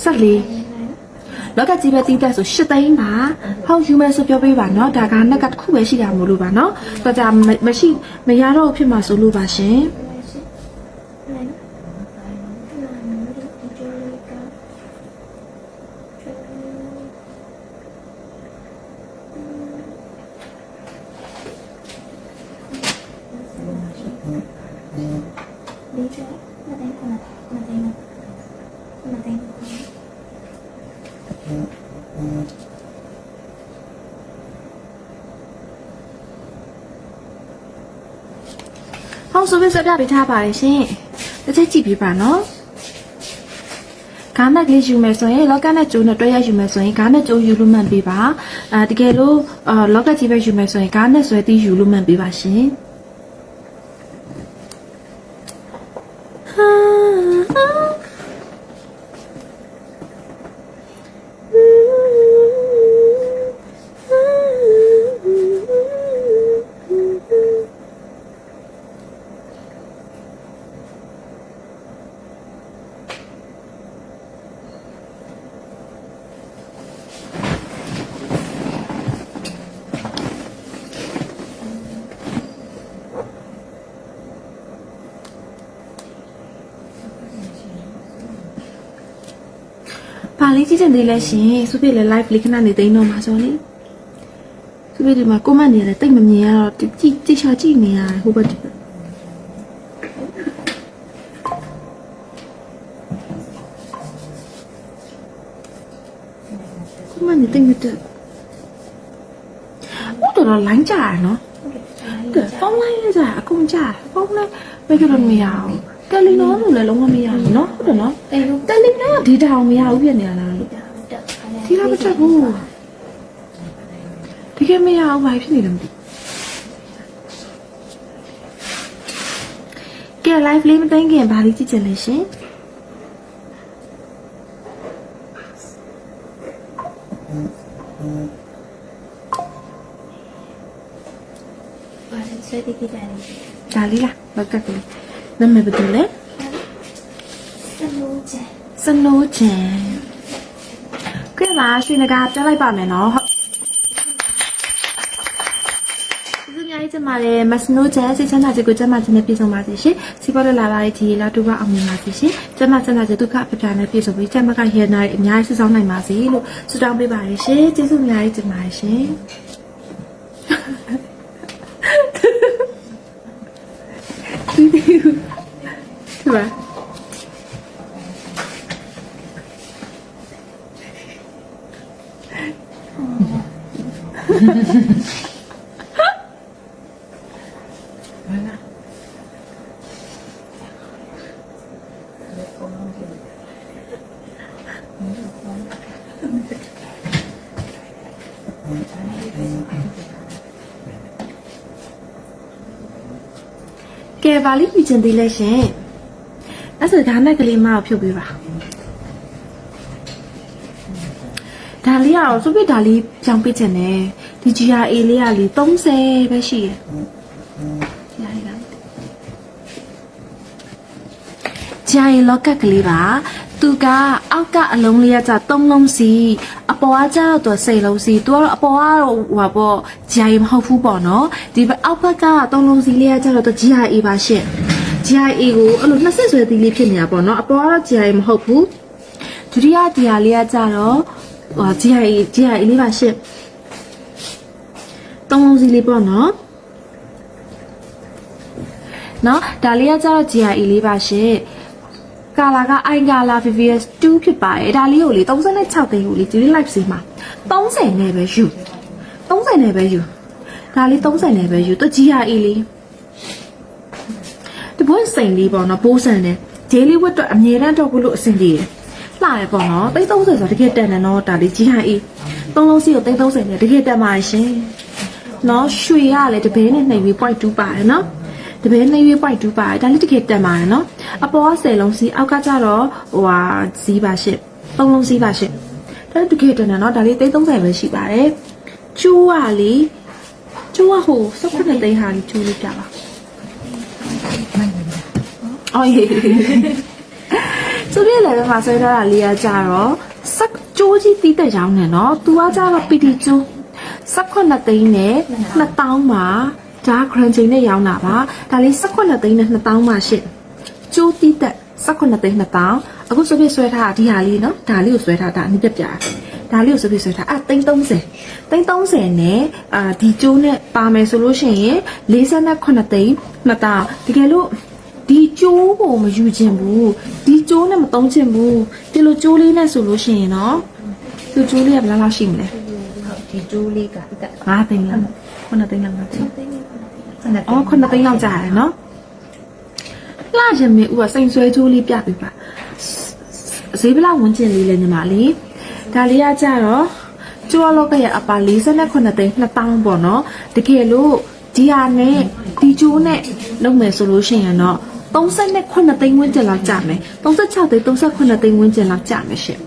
14လောက်ကကြီးပဲတီးတဲ့ဆို8သိန်းပါဟောက်ယူမယ်ဆိုပြောပေးပါเนาะဒါကနက်ကတစ်ခုပဲရှိတာမလို့ပါเนาะတော့ကြာမရှိမရတော့ဖြစ်မှာဆိုလို့ပါရှင်ဟောဆိုပြီးဆက်ပြပေးထားပါတယ်ရှင်တစ်ချက်ကြည့်ပြပါနော် ကားနဲ့လေးယူမယ်ဆိုရင်လောကနဲ့ကျိုးနဲ့တွဲရယူမယ်ဆိုရင်ကားနဲ့ကျိုးယူလို့မှန်ပေးပါတကယ်လို့လောကကြီးပဲယူမယ်ဆိုရင်ကားနဲ့ဆွဲတီးယူလို့မှန်ပေးပါရှင်ပါလေးကြည့်ချင်သေးလဲရှင်စုပြလေ live လေးခဏနေသိမ်းတော့မှာဆိုလေစုပြဒီမှာ comment နေရတယ်တိတ်မမြင်ရတော့ကြည့်ချာကြည့်နေရတယ်ဟိုဘက်ဒီဘက် comment နေတိတ်မတက်ဟုတ်တော့ line ကြာရနော်ဟုတ်ဖုန်း line ကြာအကုန်ကြာဖုန်း line ဘယ်ကတော့မရအောင်တယ်လီနောလို့လည်းလုံးဝမရဘူးနော်ဟုတ်တယ်နော်တယ်လီနော data မရဘူးဖြစ်နေရလားလို့ဒီလားမတက်ဘူးတကယ်မရဘူးဘာဖြစ်နေလဲမသိကဲ live လေးမသိခင်ဘာလေးကြည့်ချင်လဲရှင်ဘာလဲဆွဲတိကိတိုင်း ဒါလေးလားလောက်ကကလေးနာမည်ဘယ်သူလဲစနိုးချန်ကဲပါရွှေနဂါပြလိုက်ပါမယ်နော်ဟုတ်ဒီအများကြီးကျမလေးမစနိုးချန်စိတ်ချမ်းသာခြင်းကိုကျမချင်းနဲ့ပြည့်စုံပါစေရှင်စီပေါ်လာလာတဲ့ဒီလာတူပါအောင်မြင်ပါစေရှင်ကျမချမ်းသာခြင်းဒုက္ခအပြပြနဲ့ပြည့်စုံပြီးကျမကရနာအများကြီးစုဆောင်နိုင်ပါစေလို့ဆုတောင်းပေးပါရရှင်ကျေးဇူးအများကြီးတင်ပါတယ်ရှင်对吧？ကဲပါလိပြချင်သေးလဲရှင်အဲ့ဆိုဒါနဲ့ကလေးမအောင်ဖြုတ်ပေးပါဒါလေးကတော့သူ့ပြဒါလေးပြောင်းပေးချင်တယ်ဒီ GRA လေးကလေ30ပဲရှိရယ်GRA လောက်ကကလေးပါသူကအောက်ကအလုံးလေးကကြ3လုံးစီအပေါ်ကကြတော့10လုံးစီသူကတော့အပေါ်ကတော့ဟိုပါပေါ့ GRA မဟုတ်ဘူးပေါ့နော်ဒီအောက်ဘက်က3လုံးစီလေးကကြတော့ GRA ပါရှင့် GRA ကိုအဲ့လို20ဆွဲသီးလေးဖြစ်နေတာပေါ့နော်အပေါ်ကတော့ GRA မဟုတ်ဘူးဒုတိယတရားလေးကကြတော့ဟို GRA လေးပါရှင့်3လုံးစီလေးပေါ့နော်ဒါလေးကကြတော့ GRA လေးပါရှင့်ကာလာကအိုင်ကာလာ VVS 2ဖြစ်ပါတယ်ဒါလေးကိုလေ36သိန်းကိုလေဒီလေး live စီမှာ30နဲ့ပဲယူ30နဲ့ပဲယူဒါလေး30နဲ့ပဲယူသူ GRA လေးဒီဘုန်းစိန်လေးပေါ့နော်ပိုးဆန်တယ်ဂျေးလေးဝတ်တော့အမြဲတမ်းတော့ဘူးလို့အဆင်ပြေတယ်လှတယ်ပေါ့နော်30ဆိုတော့တကယ်တန်တယ်နော်ဒါလေး GRA 3လုံးစီကို30နဲ့တကယ်တန်ပါရှင်နော်ရွှေရလည်းတပင်းနဲ့နှိပ်ပြီး 0.2 ပါတယ်နော်တပင်းနှိပ်ပြီး 0.2 ပါတယ်ဒါလေးတကယ်တန်ပါတယ်နော်အပေါ်က10လုံးစီအောက်ကကြတော့ဟိုဟာဇီးပါရှစ်3လုံးစီးပါရှစ်ဒါတကယ်တန်တယ်နော်ဒါလေး30ပဲရှိပါတယ်ကျိုးကလေကျိုးကဟို18သိန်းဟာလေးကျိုးလေးပြပါအော်ရေသူပြည့်လည်းပဲမှာဆွဲထားတာလေးကကြတော့စက်ကျိုးကြီးတီးတဲ့ရောင်းနေနော်သူကကြတော့ပီတီကျိုး18သိန်းနဲ့2000မှာဒါဂရန်ချိန်နဲ့ရောင်းတာပါဒါလေး18သိန်းနဲ့2000မှာရှင့်ကျိုးတီးတဲ့18သိန်း2000အခုဆိုပြဆွဲထားတာဒီဟာလေးနော်ဒါလေးကိုဆွဲထားတာအနည်းပြပြဒါလေးကိုဆိုပြဆွဲထားသိန်း30နဲ့ဒီကျိုးနဲ့ပါမယ်ဆိုလို့ရှိရင်48သိန်း2000တကယ်လို့ဒီကျိုးကိုမယူချင်ဘူးဒီကျိုးနဲ့မသုံးချင်ဘူးဒီလိုကျိုးလေးနဲ့ဆိုလို့ရှိရင်နော်သူကျိုးလေးကဘယ်လောက်ရှိမလဲဒီကျိုးလေးက5သိန်းလား9သိန်းလားမသိဘူး9သိန်းလောက်ကြာတယ်နော်လှရမေဦးကစိန်ဆွဲကျိုးလေးပြပေးပါ ဈေးဘလောက်ဝင်ကျင်လေးလဲညီမလေးဒါလေးကကြတော့ကျွေးလောက်ကရအပါ49သိန်း2000ပေါ့နော်တကယ်လို့ဒီဟာနဲ့ဒီကျိုးနဲ့လုပ်မယ်ဆိုလို့ရှိရင်တော့39သိန်းဝန်းကျင်လောက်ကျမယ်36သိန်း38သိန်းဝန်းကျင်လောက်ကျမယ်ရှင်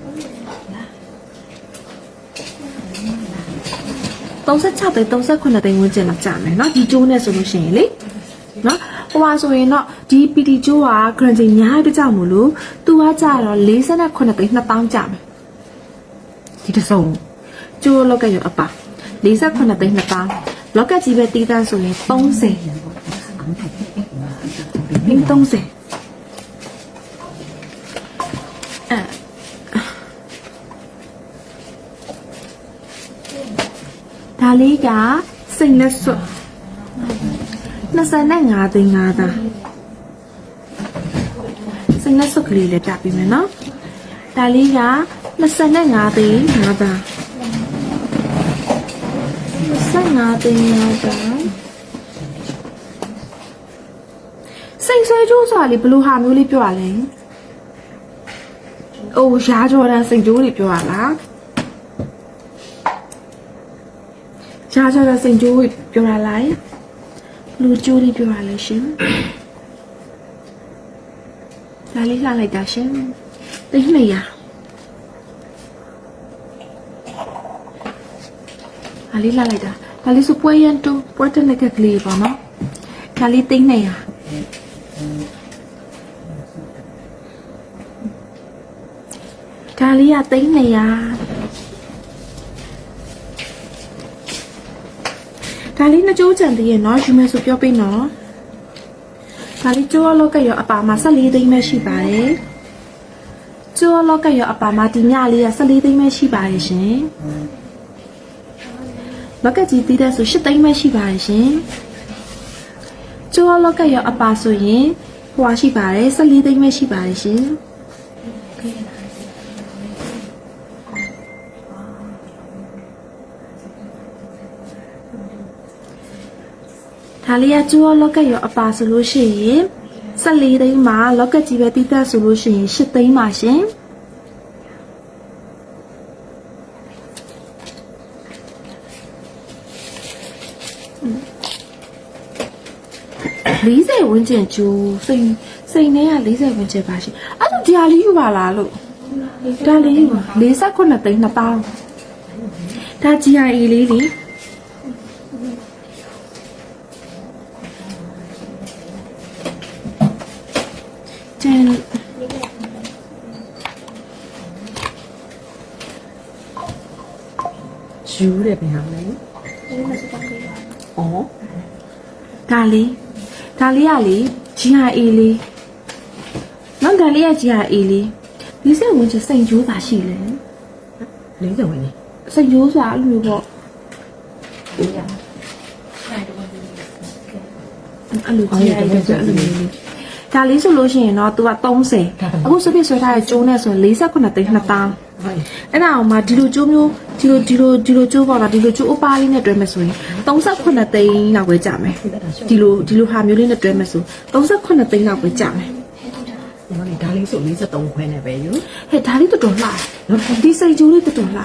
36သိန်း38သိန်းဝန်းကျင်လောက်ကျမယ်เนาะဒီကျိုးနဲ့ဆိုလို့ရှိရင်လေเนาะဟိုပါဆိုရင်တော့ဒီ PT ကျိုးက grant များတဲ့ကြောင့်မို့လို့သူကကြတော့49သိန်း2000ကျမယ်ဒီတစ်စုံကျိုးလောက်ကရအပါ49သိန်း2000လောက်ကကြီးပဲတီးတန်းဆိုရင်30ဒါလေးကစိတ်လက်စွပ်25သိန်း5သာစိတ်လက်စွပ်ကလေးလည်းပြပေးမယ်နော်ဒါလေးက25သိန်း5သာ25သိန်း5သာစိတ်ဆွဲကြိုးဆိုတာလေဘလို့ဟာမျိုးလေးပြောရလဲအိုးရာကြော်တန်းစိတ်ကြိုးတွေပြောရလားရာကြော်တန်းစိတ်ကြိုးပြောရလားလူကြိုးလေးပြောရလဲရှင်ဒါလေးလှလိုက်တာရှင်သိနေရဒါလေးလှလိုက်တာဒါလေးဆိုပွဲရန်တူပွဲတက်လက်ကလေးပေါ့နော်ဒါလေးသိနေရဒါလေးကသိနေရဒါလေးနှစ်ကျိုးချန်တည်းရဲ့နော်ယူမယ်ဆိုပြောပေးနော်ဒါလေးကျိုးလောက်ကရောအပါမှာ14သိန်းပဲရှိပါတယ်ကျိုးလောက်ကရောအပါမှာဒီညလေးက14သိန်းပဲရှိပါတယ်ရှင်လောက်ကကြီးပြီးတဲ့ဆို8သိန်းပဲရှိပါတယ်ရှင်ကျိုးလောက်ကရောအပါဆိုရင်ဟိုရှိပါတယ်14သိန်းပဲရှိပါတယ်ရှင်ဒါလေးကကျိုးလောက်ကရောအပါဆိုလို့ရှိရင်14သိန်းမှာလောက်ကကြီးပဲတီးတက်ဆိုလို့ရှိရင်8သိန်းပါရှင်40ဝန်းကျင်ကျိုးစိန်နဲ့က40ဝန်းကျင်ပါရှင်အဲ့ဒါဒီဟာလေးယူပါလားလို့ဒါလေးယူပါ49သိန်း2000ဒါ GIA လေးလေကျန်ယူတယ်ပြန်အောင်လေဩဒါလေးကလေ GIA လေးနောက်ဒါလေးက GIA လေးဒီစက်ဝင်ချစိန်ကျိုးပါရှိလဲ40ဝင်နေစိန်ကျိုးဆိုတာအဲ့လိုပေါ့အဲ့လို GIA တဲ့အဲ့လိုလေးဒါလေးဆိုလို့ရှိရင်တော့ तू က30အခုစပစ်ဆွဲထားတဲ့ကျိုးနဲ့ဆိုရင်49သိန်း2000အဲ့ဒါအောင်မှဒီလိုကျိုးမျိုးဒီလိုကျိုးပေါ့လားဒီလိုကျိုးအပါလေးနဲ့တွဲမယ်ဆိုရင်38သိန်းလောက်ပဲကြာမယ်ဒီလိုဟာမျိုးလေးနဲ့တွဲမယ်ဆို38သိန်းလောက်ပဲကြာမယ်ညီမလေးဒါလေးဆို43ခွဲနဲ့ပဲယူဟဲ့ဒါလေးတော်တော်လှဒီစိတ်ကျိုးလေးတော်တော်လှ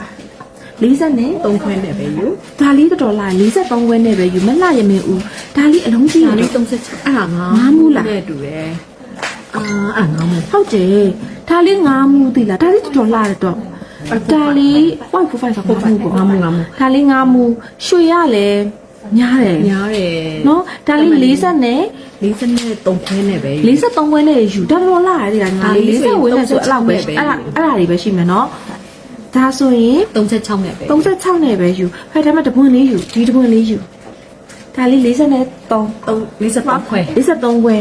40နဲ့3ခွဲနဲ့ပဲယူဒါလေးတော်တော်လှ43ခွဲနဲ့ပဲယူမလှရမင်းဦးဒါလေးအလုံးကြီးဒါလေး36အဲ့ဒါ9မူလားနဲ့တူတယ်အဲ့9မူဟုတ်တယ်ဒါလေး9မူသိလားဒါလေးတော်တော်လှတယ်တော့ဒါလေး 145 ဆို9မူပေါ့9မူဒါလေး9မူရွှေရလဲများတယ်နော်ဒါလေး40နဲ့43ခွဲနဲ့ပဲ43ခွဲနဲ့ယူတော်တော်လှရတယ်ဒါလေး40ဝင်းနဲ့ဆိုအဲ့လောက်ပဲအဲ့ဒါတွေပဲရှိမယ်နော်ဒါဆိုရင်36နဲ့ပဲ36နဲ့ပဲယူဖက်ထဲမှာတပွင့်လေးယူဒီတပွင့်လေးယူဒါလေး43 43ခွဲ43ခွဲ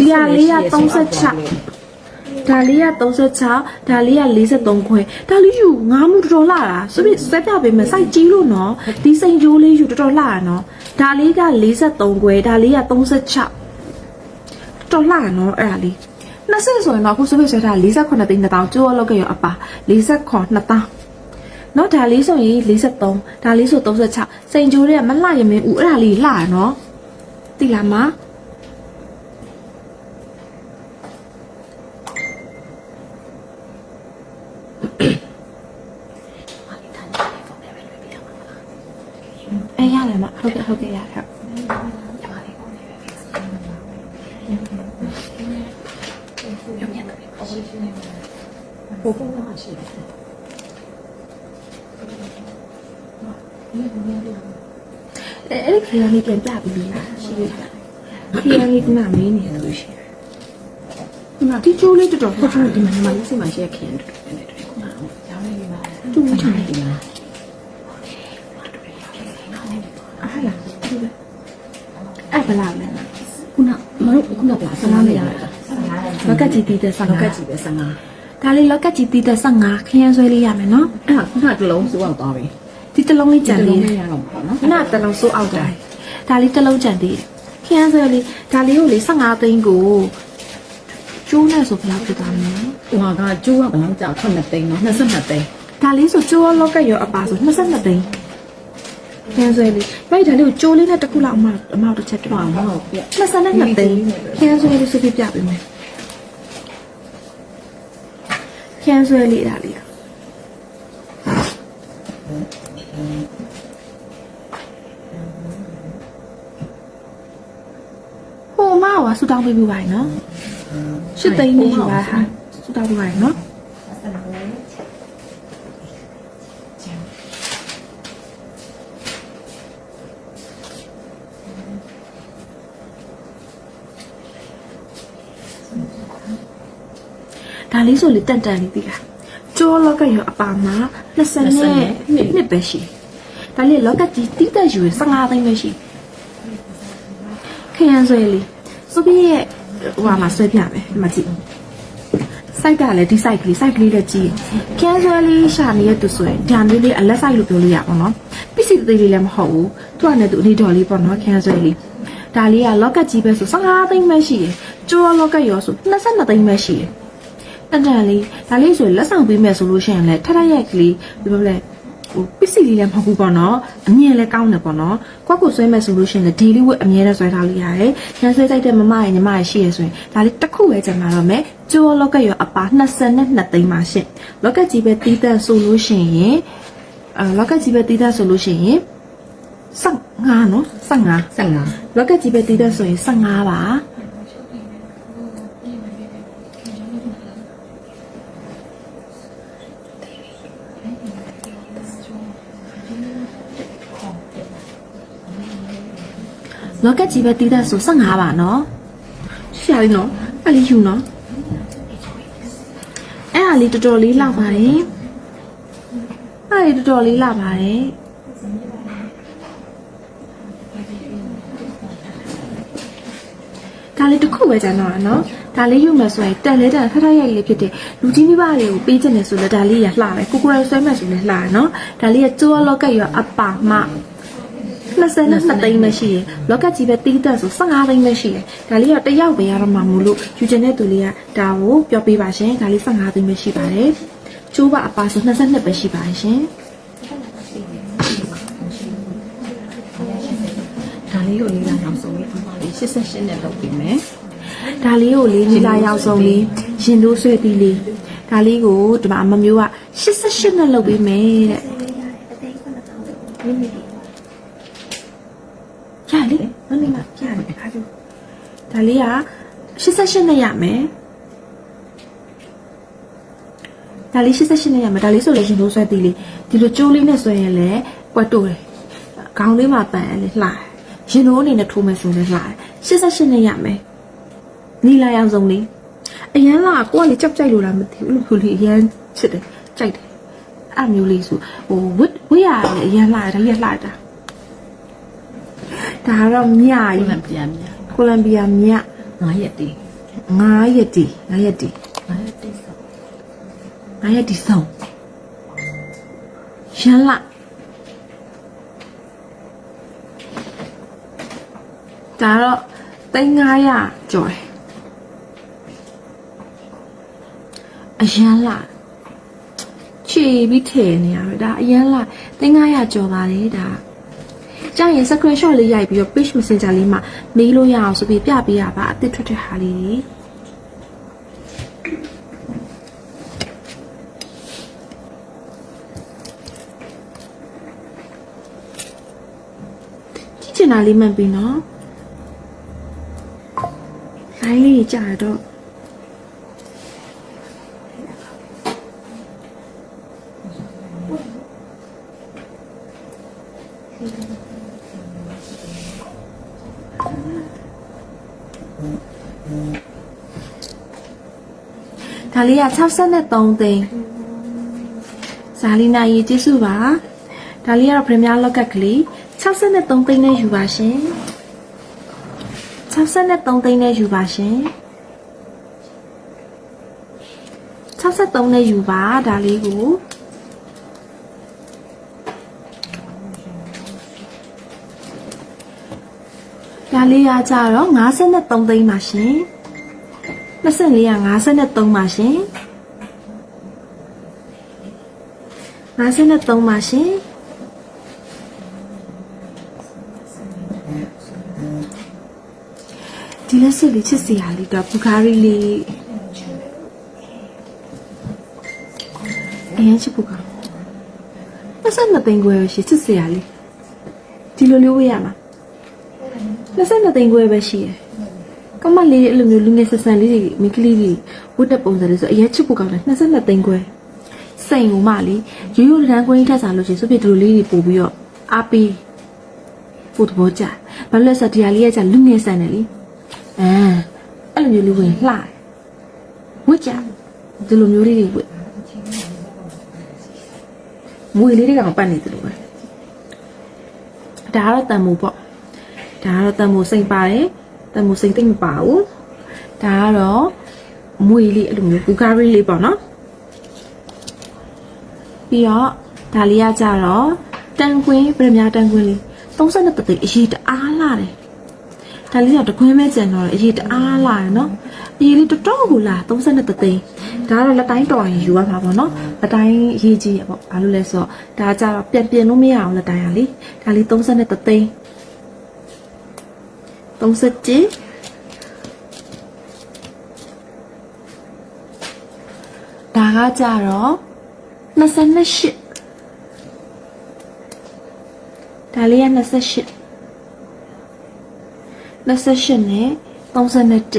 ဒီဟာလေးက36ဒါလေးက36ဒါလေးက43ခွဲဒါလေးယူ9မူတော်တော်လာတာဆိုပြီးစက်ပြပေးမယ်စိုက်ကြီးလို့နော်ဒီစိန်ကြိုးလေးယူတော်တော်လာတာနော်ဒါလေးက43ခွဲဒါလေးက36တော်လာနော်အဲ့ဒါလေး20ဆိုရင်တော့အခုဆိုပြီးဆွဲထား49သိန်း2000ကျိုးလောက်ကရအပါ49 2000နော်ဒါလေးဆိုရင်43ဒါလေးဆို36စိန်ကြိုးတွေကမလှရမင်းဦးအဲ့ဒါလေးလှရနော်သိလားမ ရတယ်မဟုတ်ကဲ့ရတယ်ဟုတ်ကဲ့ပါရှိတယ်အဲ့ဒီခရီးလေးပြန်ပြပြီးလားရှိပြီခရီးလေးကမမင်းနေလို့ရှိတယ်ဒီမှာဒီကျိုးလေးတော်တော်ဟုတ်တယ်ဒီမှာလေးစိတ်မှရှိရခင်တယ်တူချင်တယ်လားအဲ့လားအဲ့ဘလားလဲခုနမတို့ခုနကလာဆလာနေရတယ် လောက်ကကြီးတည်တဲ့15 လောက်ကကြီးပဲ15ဒါလေးလောက်ကကြီးတည်တဲ့15ခရမ်းဆွဲလေးရမယ်နော် အဲ့ဒါခုနတလုံးစိုးအောင်သွားပြီ ဒီတစ်လုံးလေးကြံသေးတယ် ရတော့ပေါ့နော် နာတစ်လုံးစိုးအောက်တိုင်းဒါလေးတစ်လုံးကြံသေးတယ်ခရမ်းဆွဲလေးဒါလေးကိုလေ15သိန်းကိုကျိုးနဲ့ဆိုဘယ်လောက်ဖြစ်သွားမလဲ ဟိုကကျိုးကဘယ်လောက်ကြာ9သိန်းနော်22သိန်း ဒါလေးဆိုကျိုးလောက်ကရောအပါဆို22သိန်းခရမ်းဆွဲလေးအဲ့ဒါလေးကိုကျိုးလေးနဲ့တစ်ခုလောက်အမောက်တစ်ချက်တွား ဟုတ်ပြ22သိန်းခရမ်းဆွဲလေးစုပြပြပေးမယ်ခရမ်းဆွဲလေးဒါလေးဟိုမောင်ကဆူတောင်းပေးပြီးပါနော်8သိန်းနေယူပါဟာဆူတောင်းပေးပါနော်ဒါလေးဆိုလေတန်လေးသိလားကျောလောက်ကရောအပါမှာ20နှစ်ပဲရှိဒါလေးလောက်ကကြီးတိတက်ယူ15သိန်းပဲရှိခရမ်းဆွဲလေးဆိုပြီးရဲ့ဟိုမှာဆွဲပြမယ်ဒီမှာကြည့်စိုက်ကလည်းဒီစိုက်ကလေးလည်းကြည့်ခရမ်းဆွဲလေးရှာနေတဲ့သူဆိုရင်ဒါမျိုးလေးအလက်စိုက်လို့ပြောလို့ရပါတော့ပစ္စည်းသေးလေးလည်းမဟုတ်ဘူးသူကလည်းသူအနေတော်လေးပေါ့နော်ခရမ်းဆွဲလေးဒါလေးကလောက်ကကြီးပဲဆို15သိန်းပဲရှိတယ်ကျောလောက်ကရောဆို22သိန်းပဲရှိတယ်တန်လေးဒါလေးဆိုလက်ဆောင်ပေးမယ်ဆိုလို့ရှိရင်လည်းထထရိုက်ကလေးဘယ်လိုလဲဟိုပစ္စည်းလေးလည်းမဟုတ်ဘူးပေါ့နော်အမြင်လည်းကောင်းတယ်ပေါ့နော်ကွက်ကိုဆွဲမယ်ဆိုလို့ရှိရင်လည်း daily weight အမြဲတမ်းဆွဲထားလို့ရတယ်ညဆွဲကြိုက်တဲ့မမရဲ့ညီမရဲ့ရှိရဆိုရင်ဒါလေးတစ်ခုပဲကျန်လာတော့မယ်ကျိုးလောက်ကရောအပါ22သိန်းပါရှင့်လောက်ကကြီးပဲတီးတဲ့ဆိုလို့ရှိရင်လောက်ကကြီးပဲတီးတဲ့ဆိုလို့ရှိရင်15နော်15လောက်ကကြီးပဲတီးတဲ့ဆိုရင်15ပါလောက်ကကြီးပဲတီးတဲ့ဆို15ပါနော်ရှာလေးနော်အဲ့လေးယူနော်အဲ့ဟာလေးတော်တော်လေးလောက်ပါတယ်အဲ့လေးတော်တော်လေးလောက်ပါတယ်ဒါလေးတစ်ခုပဲကျန်တော့နော်ဒါလေးယူမယ်ဆိုရင်တက်လဲတက်ထထရိုက်လေးဖြစ်တဲ့လူကြီးမိဘတွေကိုပေးချင်တယ်ဆိုလည်းဒါလေးရလှတယ်ကိုကိုရိုင်းဆွဲမယ်ဆိုလည်းလှတယ်နော်ဒါလေးကကျိုးလောက်ကရောအပါမ22သိန်းပဲရှိရယ်လောက်ကကြီးပဲတီးတက်ဆို15သိန်းပဲရှိတယ်ဒါလေးကတယောက်ပဲရတော့မှမလို့ယူချင်တဲ့သူလေးကဒါကိုပြောပေးပါရှင်ဒါလေး15သိန်းပဲရှိပါတယ်ကျိုးပါအပါဆို22ပဲရှိပါတယ်ရှင်ဒါလေးကိုလေးလာအောင်ဆုံးလေးအမလေး88နဲ့လုပ်ပြီးမယ် ဒါလေးကိုလေးနီလာရောက်ဆုံးလေးရင်တို့ဆွဲပြီးလေးဒါလေးကိုဒီမှာမမျိုးက88နဲ့လုပ်ပေးမယ်တဲ့ရလေမနေမှာရတယ်ခါကျဒါလေးက88နဲ့ရမယ်ဒါလေး88နဲ့ရမယ်ဒါလေးဆိုလေရင်တို့ဆွဲပြီးလေးဒီလိုကျိုးလေးနဲ့ဆွဲရင်လည်းပွက်တိုးတယ်ခေါင်းလေးမှာပန်လေလှရင်တို့အနေနဲ့ထိုးမယ်ဆိုလည်းလှ88နဲ့ရမယ်နီလာရောက်ဆုံးလေးအရန်လာကိုကလေကြောက်ကြိုက်လို့လားမသိဘူးလို့လေအရန်ချစ်တယ်ကြိုက်တယ်အဲ့မျိုးလေးဆိုဟိုဝတ်ရတယ်အရန်လာတယ်ဒါကြီးလှတာဒါကတော့မြကြီးကိုလံဘီယာမြ9ရက်တည်9ရက်တည်ဆုံးရန်လာဒါတော့300ကျော်တယ်အရန်လာချီပြီးထည့်နေရပဲဒါအရန်လာ300ကျော်ပါတယ်ဒါကြာရင် screenshot လေးရိုက်ပြီးတော့ page messenger လေးမှာမေးလို့ရအောင်ဆိုပြီးပြပေးရပါအသစ်ထွက်တဲ့ဟာလေး င်တာလေးမှန်ပြီနော်လိုင်းလေးကြာတော့ဒါလေးက63သိန်းဇာလီနာရေးကျေးဇူးပါဒါလေးကတော့ပရမီယာလော့ကတ်ကလေး63သိန်းနဲ့ယူပါရှင်63သိန်းနဲ့ယူပါရှင်63နဲ့ယူပါဒါလေးကိုဒါလေးရကြတော့53သိန်းပါရှင်24က53ပါရှင်53ပါရှင်ဒီလက်စစ်လေးချစ်စရာလေးတော့ဘူဂါရီလေးအရင်ချစ်ဖို့က22သိန်းခွဲရှိချစ်စရာလေးဒီလိုလေးဝေးရမှာ22သိန်းခွဲပဲရှိရယ်ကမလေးအဲ့လိုမျိုးလူငယ်ဆက်ဆန်လေးတွေမိန်းကလေးတွေဝတ်တဲ့ပုံစံလေးဆိုအရင်ချစ်ဖို့ကောင်းတယ်22သိန်းခွဲစိန်ကိုမှလေရိုးရိုးတန်းကွင်းထက်စားလို့ရှိရင်စုပြဒီလိုလေးတွေပို့ပြီးတော့အားပေးဖို့တဘောကြဘာလို့လဲဆိုတော့ဒီဟာလေးကကြလူငယ်ဆန်တယ်လေအဲ့လိုမျိုးလေးဝင်လှဝတ်ကြဒီလိုမျိုးလေးတွေဝတ်မွေလေးတွေကပတ်နေတယ်လို့ပဲဒါကတော့တန်မိုးပေါ့ဒါကတော့တန်မိုးစိန်ပါတယ်တန်မိုးစိန်သိမ့်မပါဘူးဒါကတော့မွေလေးအဲ့လိုမျိုးဘူဂါရီလေးပေါ့နော်ပြီးတော့ဒါလေးကကြတော့တန်ကွင်းပရမီယာတန်ကွင်းလေး32သိန်းအရေးတအားလာတယ်ဒါလေးကတကွင်းမဲ့ကျန်တော့အရေးတအားလာတယ်နော်အရေးလေးတော်တော်ကိုလာ32သိန်းဒါကတော့လက်တိုင်းတော်ရင်ယူရမှာပေါ့နော်လက်တိုင်းရေးကြီးရပေါ့ဘာလို့လဲဆိုတော့ဒါကြတော့ပြင်လို့မရအောင်လက်တိုင်းရလေဒါလေး32သိန်း37ဒါကကြတော့28ဒါလေးက28နဲ့31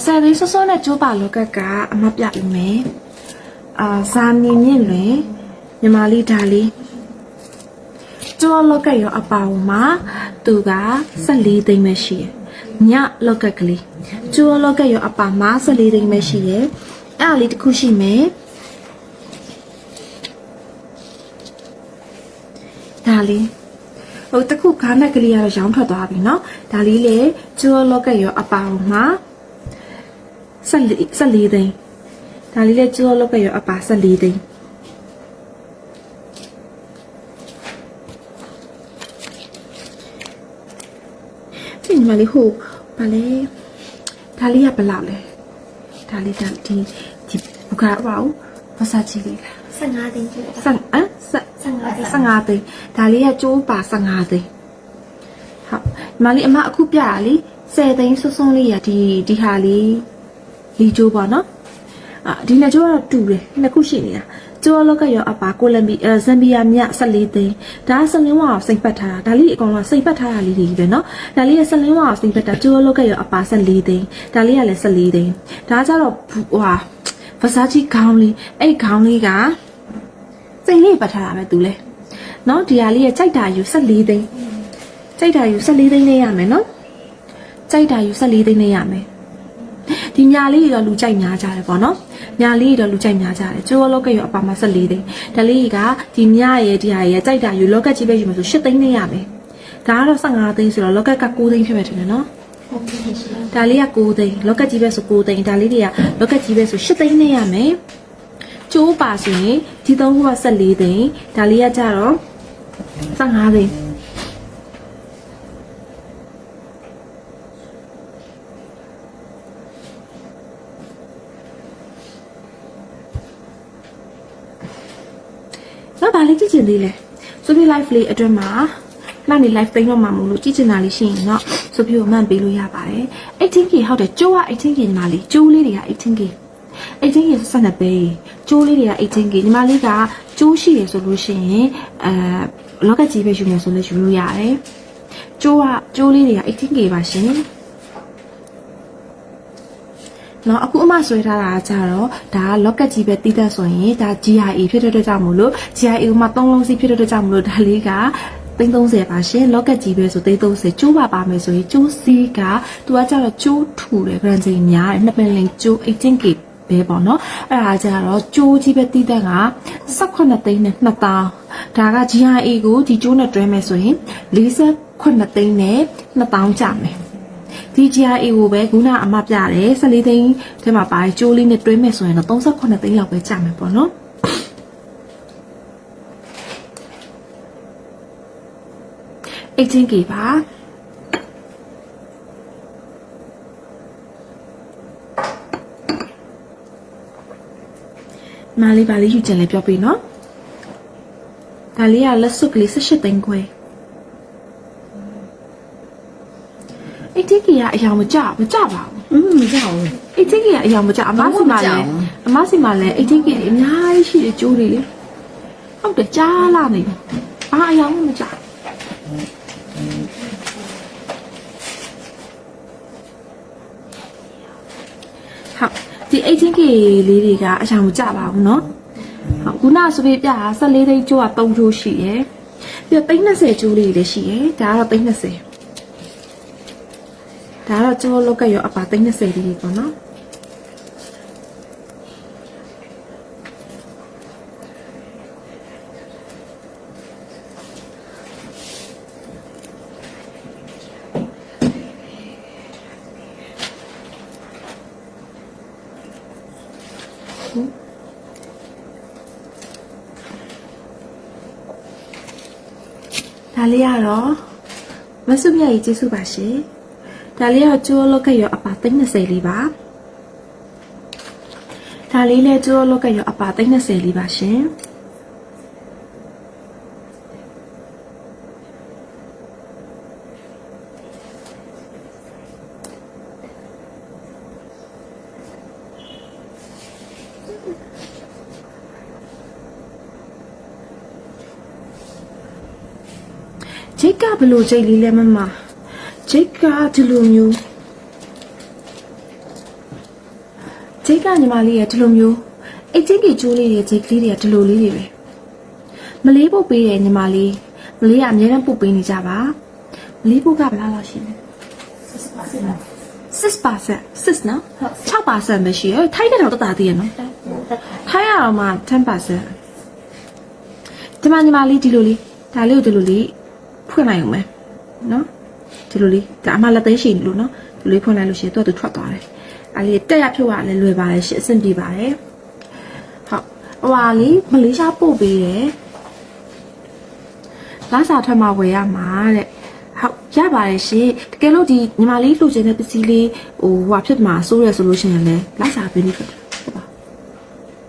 ဆယ်သိန်းစောစောနဲ့ကျိုးပါလောကကအမပြပြီးမယ်ဇာနေမြင့်လွင်ညီမလေးဒါလေးကျိုးလောကရောအပါဝမှာသူက14သိန်းပဲရှိရညလောကကလေးကျိုးလောကရောအပါမှာ14သိန်းပဲရှိရအဲ့ဒါလေးတစ်ခုရှိမယ်ဒါလေးဟိုတခုကားနက်ကလေးကတော့ရောင်းထွက်သွားပြီเนาะဒါလေးလေကျိုးလောကရောအပါမှာ14သိန်းဒါလေးလေကျိုးလောကရောအပါ14သိန်းဒီမလေးဟိုဘာလဲဒါလေးကဘယ်လောက်လဲဒါလေးဒီဘူကာပါဦးဘာသာကြည့်လေးလား15သိန်းကျိုး15သိန်းဒါလေးကကျိုးပါ15သိန်းဟုတ်မလေးအမအခုပြတာလေ10သိန်းစွန်းစွန်းလေးရဒီဟာလေးလီကျိုးပါနော်ဒီနှစ်ကျိုးကတော့တူတယ်နှစ်ခုရှိနေတာကျိုးလောက်ကရောအပါကိုလံဘီဇမ်ဘီယာမြ14သိန်းဒါကစလင်းဝါကိုစိတ်ပတ်ထားတာဒါလေးအကောင်လုံးစိတ်ပတ်ထားတာလေးတွေပဲနော်ဒါလေးကစလင်းဝါကိုစိတ်ပတ်တာကျိုးလောက်ကရောအပါ14သိန်းဒါလေးကလည်း14သိန်းဒါကကြတော့ဟွာဗစာချီခေါင်းလေးအဲ့ခေါင်းလေးကစိတ်လေးပတ်ထားတာပဲသူလဲနော်ဒီဟာလေးရဲ့ကြိုက်တာယူ14သိန်းကြိုက်တာယူ14သိန်းနဲ့ရမယ်နော်ကြိုက်တာယူ14သိန်းနဲ့ရမယ်ဒီညာလေးတော့လူကြိုက်များကြတယ်ပေါ့နော်ညာလေးတော့လူကြိုက်များကြတယ်ကျိုးလောက်ကရောအပါမှာ14သိန်းဒါလေးကဒီညရဲ့ဒီဟာရဲ့ကြိုက်တာယူလောက်ကကြီးပဲယူမယ်ဆို8သိန်းနဲ့ရမယ်ဒါကတော့15သိန်းဆိုတော့လောက်က9သိန်းဖြစ်မယ်ထင်တယ်နော်ဒါလေးက9သိန်းလောက်ကကြီးပဲဆို9သိန်းဒါလေးတွေကလောက်ကကြီးပဲဆို8သိန်းနဲ့ရမယ်ကျိုးပါဆိုရင်ဒီ3ခုက14သိန်းဒါလေးကကြတော့15သိန်းဘာလေးကြည့်ချင်သေးလဲဆိုပြီး live လေးအတွင်းမှာနောက်နေ live သိမ်းတော့မှာမလို့ကြည့်ချင်တာလေးရှိရင်တော့ဆိုပြီးမှန်ပေးလို့ရပါတယ် 18k ဟုတ်တယ်ကျိုးက 18k ညီမလေးကျိုးလေးတွေက 18k ဆက်နေပဲကျိုးလေးတွေက 18k ညီမလေးကကျိုးရှိရဆိုလို့ရှိရင် လောက်ကကြီးပဲယူမယ်ဆိုလည်းယူလို့ရတယ်ကျိုးလေးတွေက 18K ပါရှင်နော်အခုအမဆွဲထားတာကြတော့ဒါက locket ကြီးပဲတီးတတ်ဆိုရင်ဒါ GIA ဖြစ်တဲ့အတွက်ကြောင့်မို့လို့ GIA ကိုမှ3လုံးစီးဖြစ်တဲ့အတွက်ကြောင့်မို့လို့ဒါလေးက330ပါရှင် locket ကြီးပဲဆို330ကျိုးပါမယ်ဆိုရင်ကျိုးစီးကသူကကြတော့ကျိုးထူတယ် grand ကြီးများတယ်နှစ်ပင်လင်ကျိုး 18K ပဲပေါ့နော်အဲ့ဒါကြတော့ကျိုးကြီးပဲတီးတတ်က18သိန်းနဲ့2000ဒါက GIA ကိုဒီကျိုးနဲ့တွဲမယ်ဆိုရင်48သိန်းနဲ့2000ကျမယ်ဒီ GIA ကိုပဲခုနအမပြတယ်14သိန်းထဲမှာပါကျိုးလေးနဲ့တွဲမယ်ဆိုရင်တော့38သိန်းလောက်ပဲကျမယ်ပေါ့နော်18K ပါမာလေးပါလေးယူချင်လဲပြောပြနော်ဒါလေးကလက်စွပ်ကလေး18သိန်းခွဲ18K ကအယောင်မကြပါဘူးမကြောက်ဘူး 18Kကအယောင်မကြအမစီမှာလဲ 18K အများကြီးရှိတယ်ကျိုးတွေလေဟုတ်တယ်ကြားလာနေပြီဘာအယောင်မကြဟုတ်ဒီ 18K လေးတွေကအယောင်မကြပါဘူးเนาะဟုတ်ခုနဆိုပြပြ14သိန်းကျိုးက3ကျိုးရှိရယ်ပြီးတော့30ကျိုးလေးတွေလည်းရှိရယ်ဒါကတော့30ဒါတော့ကျိုးလောက်ကရောအပါ30လေးပေါ့နော်ဒါလေးကတော့မဆုမြတ်ကြီးကျေးဇူးပါရှင်ဒါလေးကကျိုးလောက်ကရောအပါ30လေးပါဒါလေးလည်းကျိုးလောက်ကရောအပါ30လေးပါရှင်ဂျိတ်ကဘလို့ဂျိတ်လေးလဲမမဂျိတ်ကဒီလိုမျိုးဂျိတ်ကညီမလေးရဲ့ဒီလိုမျိုးအဲ့ဂျိတ်ကြီးကျိုးလေးရဲ့ဂျိတ်ကလေးတွေကဒီလိုလေးတွေပဲမလေးပုတ်ပေးတယ်ညီမလေးမလေးကအများနဲ့ပုတ်ပေးနေကြပါမလေးပုတ်ကဘယ်လောက်ရှိလဲ6%နော်6%ပဲရှိရထိုင်းတဲ့တော့တသားသေးရနော်ထိုင်းရအောင်မှ10%ဒီမှာညီမလေးဒီလိုလေးဒါလေးကိုဒီလိုလေးဖွင့်လိုက်အောင်မယ်နော်ဒီလိုလေးဒါအမှလက်သိမ်းရှိလို့နော်ဒီလိုဖွင့်လိုက်လို့ရှိရင်သူကသူထွက်သွားတယ်အဲ့လေးတက်ရဖြုတ်ရလဲလွယ်ပါတယ်ရှင့်အဆင်ပြေပါတယ်ဟုတ်ဟိုဟာလေးမလေးရှားပို့ပေးတယ်လာစာထွက်မှာဝယ်ရမှာတဲ့ဟုတ်ရပါတယ်ရှင်တကယ်လို့ဒီညီမလေးလှူချင်တဲ့ပစ္စည်းလေးဟိုဟာဖြစ်မှာစိုးရဆိုလို့ရှိရင်လည်းလာစာပေးနေဖြစ်တယ်ဟုတ်ပါ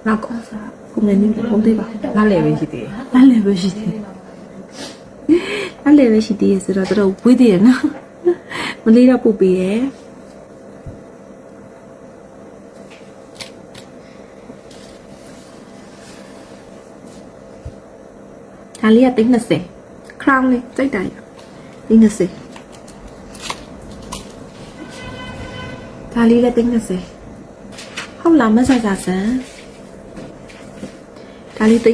နောက်ကောစာကိုနေနေပုံသေးပါလာလေပဲရှိသေးတယ်လာလေပဲရှိသေးတယ်အဲ့လေပဲရှိသေးရဆိုတော့တော့ဝေးသေးရနော်မလေးတော့ပို့ပေးတယ်ဒါလေးက30 crown လေးစိတ်တိုင်း30ဒါလေးလည်း30ဟုတ်လားမဆဆဆန်ဒါလေး30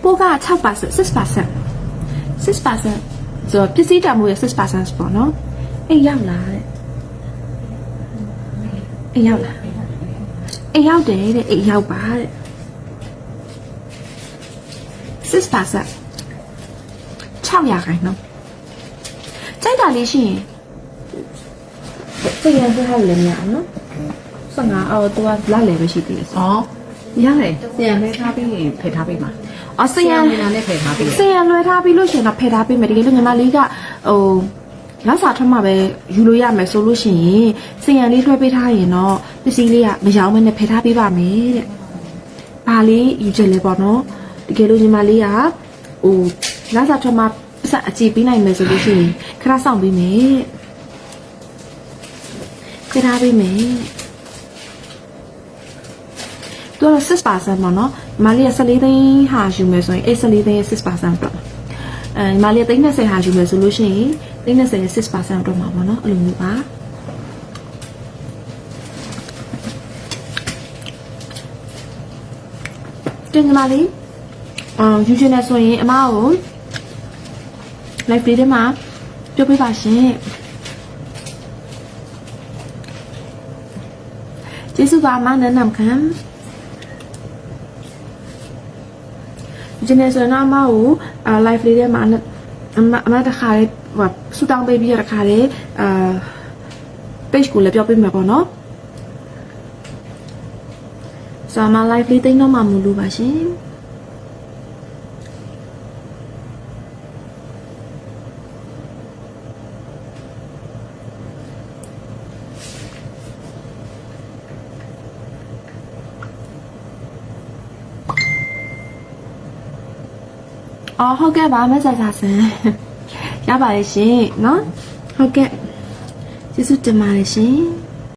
ပိုးက6% 6%ဆိုတော့ပစ္စည်းတန်ဖိုးရဲ့6%ပေါ့နော်အေးရောက်လာတဲ့အေးရောက်လာအေးရောက်တယ်တဲ့အေးရောက်ပါတဲ့6% 6%နော်ကြိုက်တာလေးရှိရင်ပြန်ရဖို့ဟောက်လည်းမရနော်15အော်သူကလာလေပဲရှိသေးတယ်อ๋อရတယ်ဆရာမဲထားပြီးဖယ်ထားပေးမှာအော်ဆရာနဲ့ဖယ်ထားပေးဆရာလွှဲထားပြီးလို့ရှိရင်တော့ဖယ်ထားပေးမယ်တကယ်လို့ညီမလေးကဟိုလက်စာထွက်မှပဲယူလို့ရမယ်ဆိုလို့ရှိရင်ဆရာလေးလွှဲပေးထားရင်တော့ပစ္စည်းလေးကမရောင်းမနဲ့ဖယ်ထားပေးပါမယ်တဲ့။ဘာလေးယူချက်လဲပေါ့နော်။တကယ်လို့ညီမလေးကဟိုလက်စာထွက်မှပတ်အကြည့်ပေးနိုင်မယ်ဆိုလို့ရှိရင်ခဏဆောင်ပေးမယ်။ဖယ်ထားပေးမယ်။ သူကတော့6%ပေါ့နော်ညီမလေးက14သိန်းဟာယူမယ်ဆိုရင်အဲ့14သိန်းရဲ့6%တော့ညီမလေးက30ဟာယူမယ်ဆိုလို့ရှိရင်30ရဲ့6%တော့မှာပေါ့နော်အဲ့လိုမျိုးပါတင်ညီမလေးယူချင်တယ်ဆိုရင်အမကို live လေးထဲမှာပြောပြပါရှင်ကျေးဇူးပါအမနန်းနမ်ခံဒီနေ့ဆိုတော့အမကို live လေးထဲမှာအမတခါလေးဟိုဆူတောင်းပေးပြီးတခါလေးpage ကိုလည်းပြောပြမှာပေါ့နော်ဆိုတော့အမ live လေးသိမ်းတော့မှမလို့ပါရှင်အော်ဟုတ်ကဲ့ပါမဆာဆာဆန်ရပါတယ်ရှင်နော်ဟုတ်ကဲ့ကျေးဇူးတင်ပါတယ်ရှင်